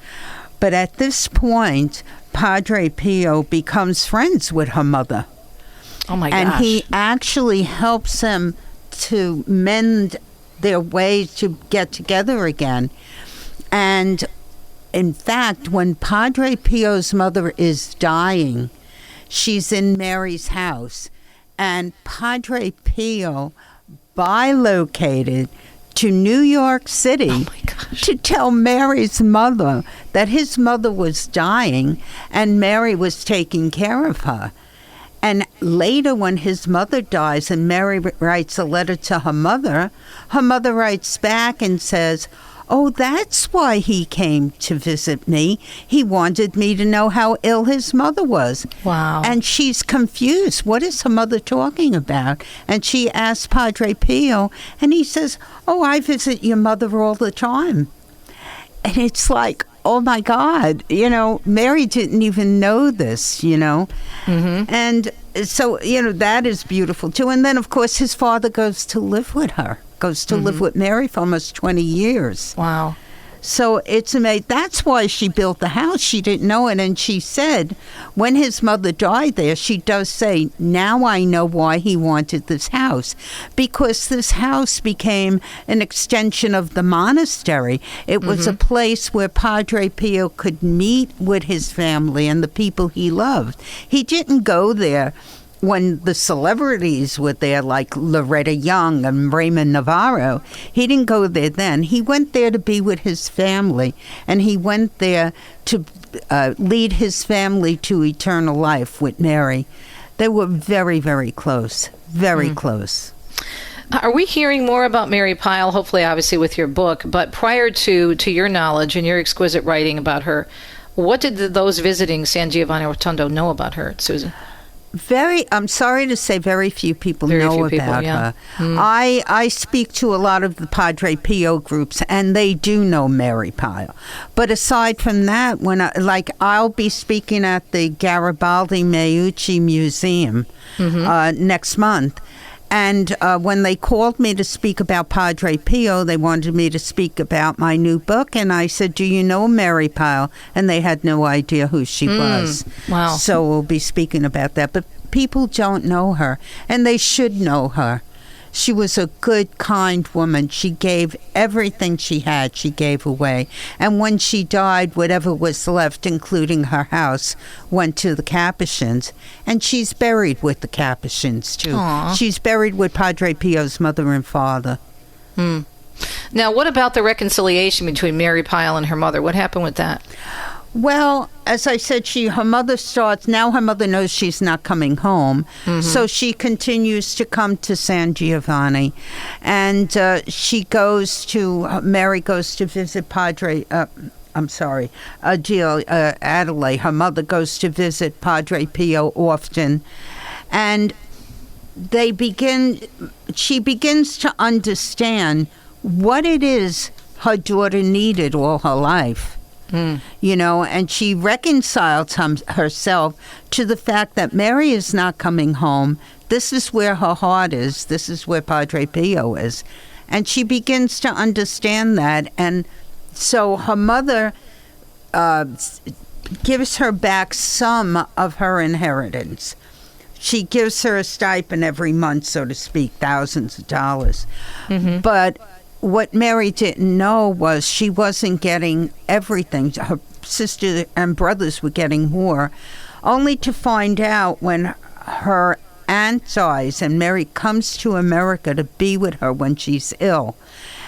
But at this point, Padre Pio becomes friends with her mother.
Oh my gosh.
And he actually helps them to mend their ways to get together again. And in fact, when Padre Pio's mother is dying, she's in Mary's house, and Padre Pio bilocated to New York City to tell Mary's mother that his mother was dying and Mary was taking care of her. And later, when his mother dies and Mary writes a letter to her mother writes back and says, "Oh, that's why he came to visit me. He wanted me to know how ill his mother was."
Wow.
And she's confused. What is her mother talking about? And she asks Padre Pio, and he says, "Oh, I visit your mother all the time." And it's like, oh my God, Mary didn't even know this, And so, that is beautiful too. And then, of course, his father goes to live with her. Live with Mary for almost 20 years.
Wow.
So it's amazing. That's why she built the house. She didn't know it. And she said, when his mother died there, she does say, now I know why he wanted this house. Because this house became an extension of the monastery. It was a place where Padre Pio could meet with his family and the people he loved. He didn't go there when the celebrities were there, like Loretta Young and Raymond Navarro. He didn't go there then. He went there to be with his family, and he went there to lead his family to eternal life with Mary. They were very, very close, very close.
Are we hearing more about Mary Pyle, hopefully, obviously, with your book, but prior to your knowledge and your exquisite writing about her, what did those visiting San Giovanni Rotondo know about her, Susan?
I'm sorry to say, very few people know about her. I speak to a lot of the Padre Pio groups, and they do know Mary Pyle. But aside from that, I'll be speaking at the Garibaldi Meucci Museum next month. And when they called me to speak about Padre Pio, they wanted me to speak about my new book. And I said, do you know Mary Pyle? And they had no idea who she was.
Wow.
So we'll be speaking about that. But people don't know her, and they should know her. She was a good, kind woman. She gave everything she had, she gave away. And when she died, whatever was left, including her house, went to the Capuchins. And she's buried with the Capuchins, too.
Aww.
She's buried with Padre Pio's mother and father.
Now, what about the reconciliation between Mary Pyle and her mother? What happened with that?
Well, as I said, her mother knows she's not coming home, so she continues to come to San Giovanni, and Mary goes to visit Adelaide. Her mother goes to visit Padre Pio often, and she begins to understand what it is her daughter needed all her life. And she reconciles herself to the fact that Mary is not coming home. This is where her heart is. This is where Padre Pio is. And she begins to understand that. And so her mother gives her back some of her inheritance. She gives her a stipend every month, so to speak, thousands of dollars. But what Mary didn't know was she wasn't getting everything. Her sister and brothers were getting more, only to find out when her aunt dies and Mary comes to America to be with her when she's ill.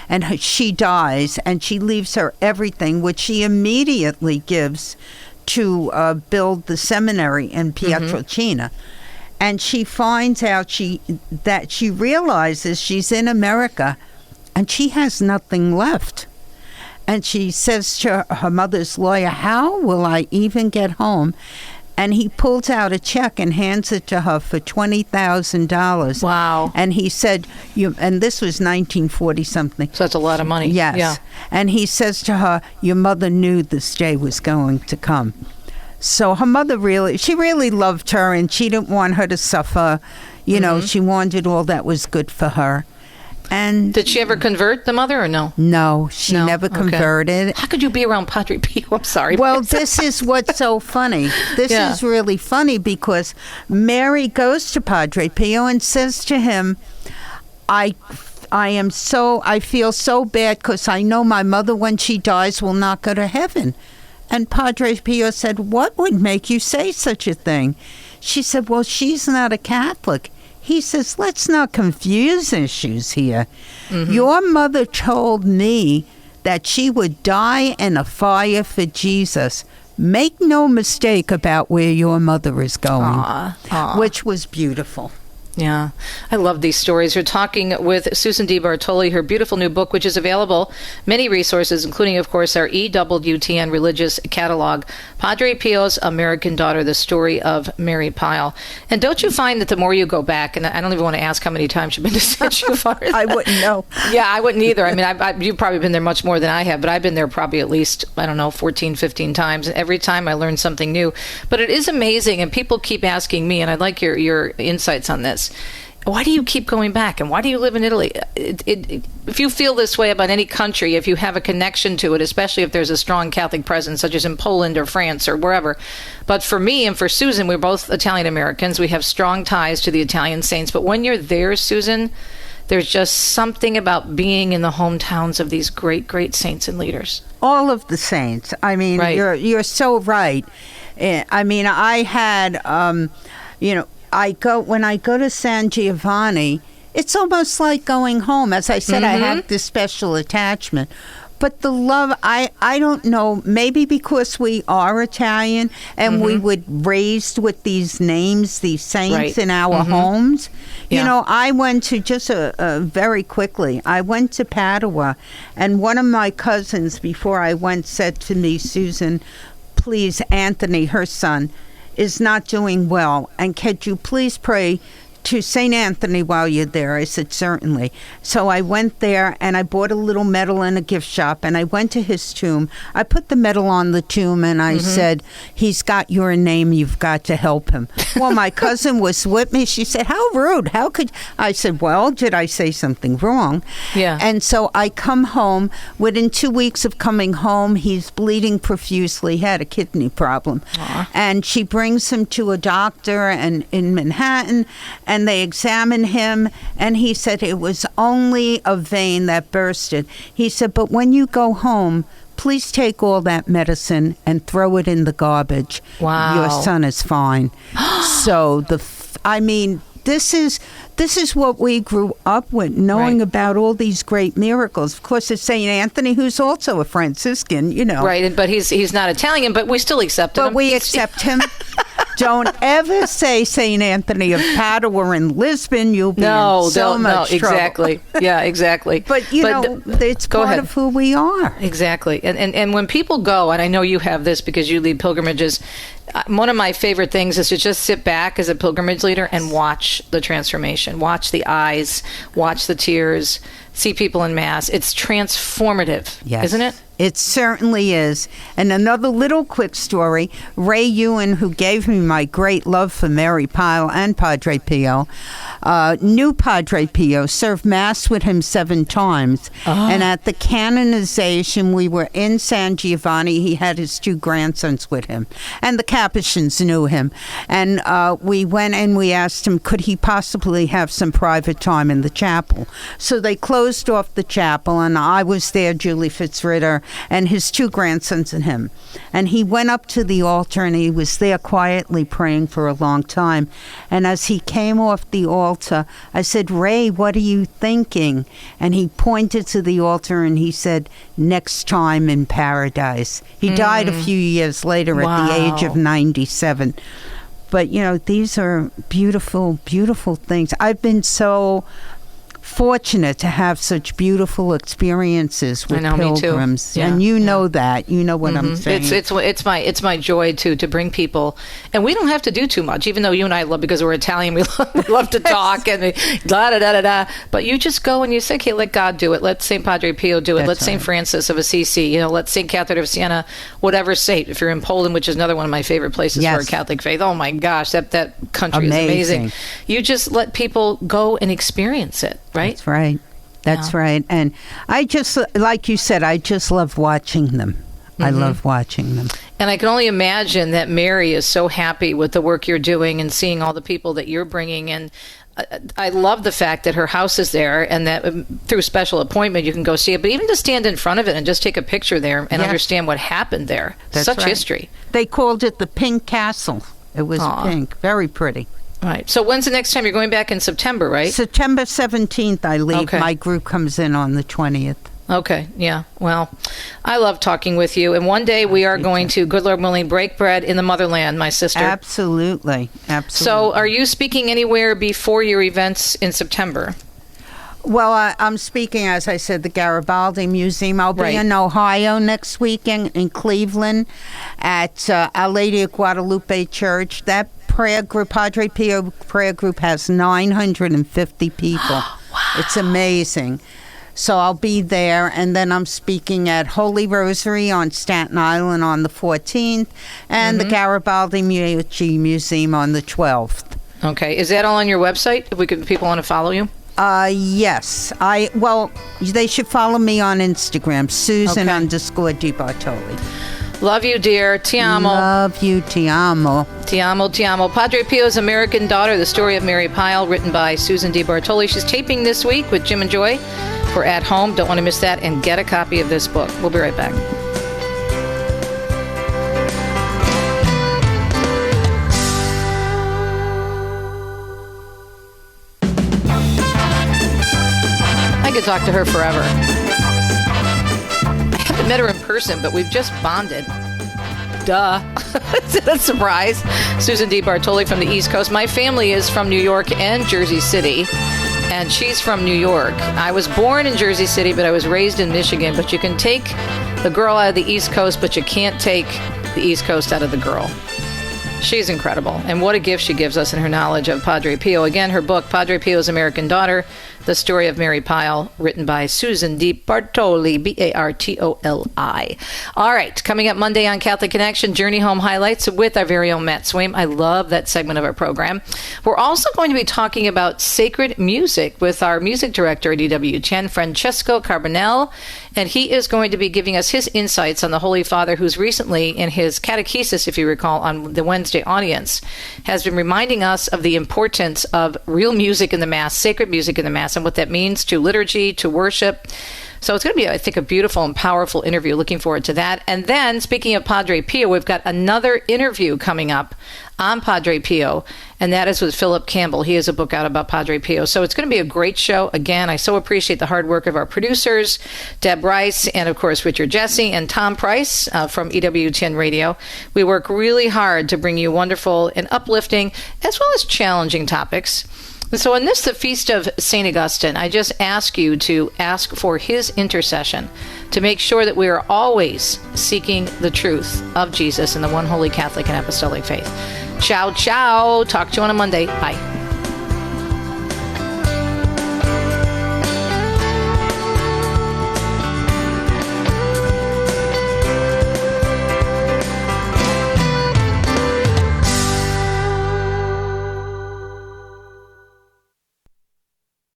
And she dies, and she leaves her everything, which she immediately gives to build the seminary in Pietrelcina. And she finds out that she realizes she's in America, and she has nothing left. And she says to her mother's lawyer, how will I even get home? And he pulls out a check and hands it to her for $20,000.
Wow.
And he said, and this was 1940 something.
So that's a lot of money.
Yes.
Yeah.
And he says to her, your mother knew this day was going to come. So her mother she really loved her, and she didn't want her to suffer. You know, she wanted all that was good for her. And
did she ever convert, the mother, or no?
No, she never converted.
Okay. How could you be around Padre Pio? I'm sorry.
Well, this is what's so funny. This is really funny because Mary goes to Padre Pio and says to him, I feel so bad because I know my mother, when she dies, will not go to heaven. And Padre Pio said, what would make you say such a thing? She said, well, she's not a Catholic. He says, let's not confuse issues here. Your mother told me that she would die in a fire for Jesus. Make no mistake about where your mother is going. Which was beautiful.
Yeah, I love these stories. We're talking with Susan DeBartoli, her beautiful new book, which is available, many resources, including, of course, our EWTN religious catalog, Padre Pio's American Daughter, The Story of Mary Pyle. And don't you find that the more you go back, and I don't even want to ask how many times you've been to San Giovanni.
I wouldn't know.
Yeah, I wouldn't either. I mean, you've probably been there much more than I have, but I've been there probably at least, 14, 15 times. And every time I learn something new. But it is amazing, and people keep asking me, and I'd like your insights on this. Why do you keep going back, and why do you live in Italy? If you feel this way about any country, if you have a connection to it, especially if there's a strong Catholic presence, such as in Poland or France or wherever. But for me and for Susan, we're both Italian Americans. We have strong ties to the Italian saints. But when you're there, Susan, there's just something about being in the hometowns of these great, great saints and leaders.
All of the saints. I mean, you're so right. I mean, I had, when I go to San Giovanni, it's almost like going home. As I said, I have this special attachment. But the love, I don't know, maybe because we are Italian and we were raised with these names, these saints in our homes.
Yeah.
You know, I went to, just very quickly, I went to Padua, and one of my cousins, before I went, said to me, Susan, please, Anthony, her son, is not doing well, and could you please pray to St. Anthony while you're there? I said, certainly. So I went there, and I bought a little medal in a gift shop, and I went to his tomb. I put the medal on the tomb, and I said, he's got your name, you've got to help him. Well, my cousin was with me. She said, how rude, how could... I said, well, did I say something wrong?
Yeah.
And so I come home. Within 2 weeks of coming home, he's bleeding profusely, had a kidney problem. And she brings him to a doctor in Manhattan, and they examined him, and he said it was only a vein that bursted. He said, but when you go home, please take all that medicine and throw it in the garbage.
Wow.
Your son is fine. So, this is what we grew up with, knowing about all these great miracles. Of course, it's St. Anthony, who's also a Franciscan, you know.
But he's not Italian, but we still accept him.
But we accept him. Don't ever say St. Anthony of Padua in Lisbon. You'll be in so much trouble.
Exactly. Yeah, exactly.
But, it's part of who we are.
Exactly. And when people go, and I know you have this because you lead pilgrimages, one of my favorite things is to just sit back as a pilgrimage leader and watch the transformation, watch the eyes, watch the tears, see people in Mass. It's transformative, isn't it?
It certainly is. And another little quick story, Ray Ewan, who gave me my great love for Mary Pyle and Padre Pio, knew Padre Pio, served Mass with him 7 times. And at the canonization, we were in San Giovanni. He had his 2 grandsons with him. And the Capuchins knew him. And we went and we asked him, could he possibly have some private time in the chapel? So they closed off the chapel, and I was there, Julie Fitzritter, and his 2 grandsons and him. And he went up to the altar, and he was there quietly praying for a long time. And as he came off the altar, I said, Ray, what are you thinking? And he pointed to the altar, and he said, next time in paradise. He died a few years later at the age of 97. But, these are beautiful, beautiful things. I've been so fortunate to have such beautiful experiences with pilgrims.
Yeah,
and you know that. You know what I'm saying.
It's my joy to bring people, and we don't have to do too much, even though you and I love, because we're Italian, we love to talk and da da da da da. But you just go and you say, okay, let God do it. Let St. Padre Pio do it. Let St. Francis of Assisi, let St. Catherine of Siena, whatever saint. If you're in Poland, which is another one of my favorite places for a Catholic faith, oh my gosh, that country is amazing. You just let people go and experience it, right?
That's right. That's right. And I just, like you said, I just love watching them. I love watching them.
And I can only imagine that Mary is so happy with the work you're doing and seeing all the people that you're bringing in. I love the fact that her house is there and that through special appointment you can go see it. But even to stand in front of it and just take a picture there and understand what happened there.
That's
such
right.
history.
They called it the Pink Castle. It was pink. Very pretty.
Right. So when's the next time? You're going back in September, right?
September 17th I leave.
Okay.
My group comes in on the 20th.
Okay, yeah. Well, I love talking with you. And one day we are going to, good Lord willing, break bread in the motherland, my sister.
Absolutely.
So are you speaking anywhere before your events in September?
Well, I'm speaking, as I said, the Garibaldi Museum. I'll be in Ohio next weekend, in Cleveland, at Our Lady of Guadalupe Church. That prayer group, Padre Pio prayer group, has 950 people.
Wow.
It's amazing. So I'll be there, and then I'm speaking at Holy Rosary on Staten Island on the 14th, and the Garibaldi Museum on the 12th.
Okay. Is that all on your website, if people want to follow you?
Yes. They should follow me on Instagram, Susan _DeBartoli.
Love you, dear. Ti amo.
Love you. Ti amo.
Ti amo, ti amo. Padre Pio's American Daughter, The Story of Mary Pyle, written by Susan DeBartoli. She's taping this week with Jim and Joy for At Home. Don't want to miss that, and get a copy of this book. We'll be right back. I could talk to her forever. I haven't met her in person, but we've just bonded. Duh. Is that a surprise? Susan DeBartoli from the East Coast. My family is from New York and Jersey City, and she's from New York. I was born in Jersey City, but I was raised in Michigan. But you can take the girl out of the East Coast, but you can't take the East Coast out of the girl. She's incredible. And what a gift she gives us in her knowledge of Padre Pio. Again, her book, Padre Pio's American Daughter, The Story of Mary Pyle, written by Susan DeBartoli, B-A-R-T-O-L-I. All right, coming up Monday on Catholic Connection, Journey Home Highlights with our very own Matt Swaim. I love that segment of our program. We're also going to be talking about sacred music with our music director at EWTN, Francesco Carbonell, and he is going to be giving us his insights on the Holy Father, who's recently, in his catechesis, if you recall, on the Wednesday audience, has been reminding us of the importance of real music in the Mass, sacred music in the Mass, and what that means to liturgy, to worship. So it's going to be, I think, a beautiful and powerful interview. Looking forward to that. And then, speaking of Padre Pio, we've got another interview coming up on Padre Pio, and that is with Philip Campbell. He has a book out about Padre Pio. So it's going to be a great show. Again, I so appreciate the hard work of our producers, Deb Rice, and of course, Richard Jesse and Tom Price from EWTN Radio. We work really hard to bring you wonderful and uplifting, as well as challenging topics. And so in this, the Feast of St. Augustine, I just ask you to ask for his intercession to make sure that we are always seeking the truth of Jesus and the one holy Catholic and Apostolic faith. Ciao, ciao. Talk to you on a Monday. Bye.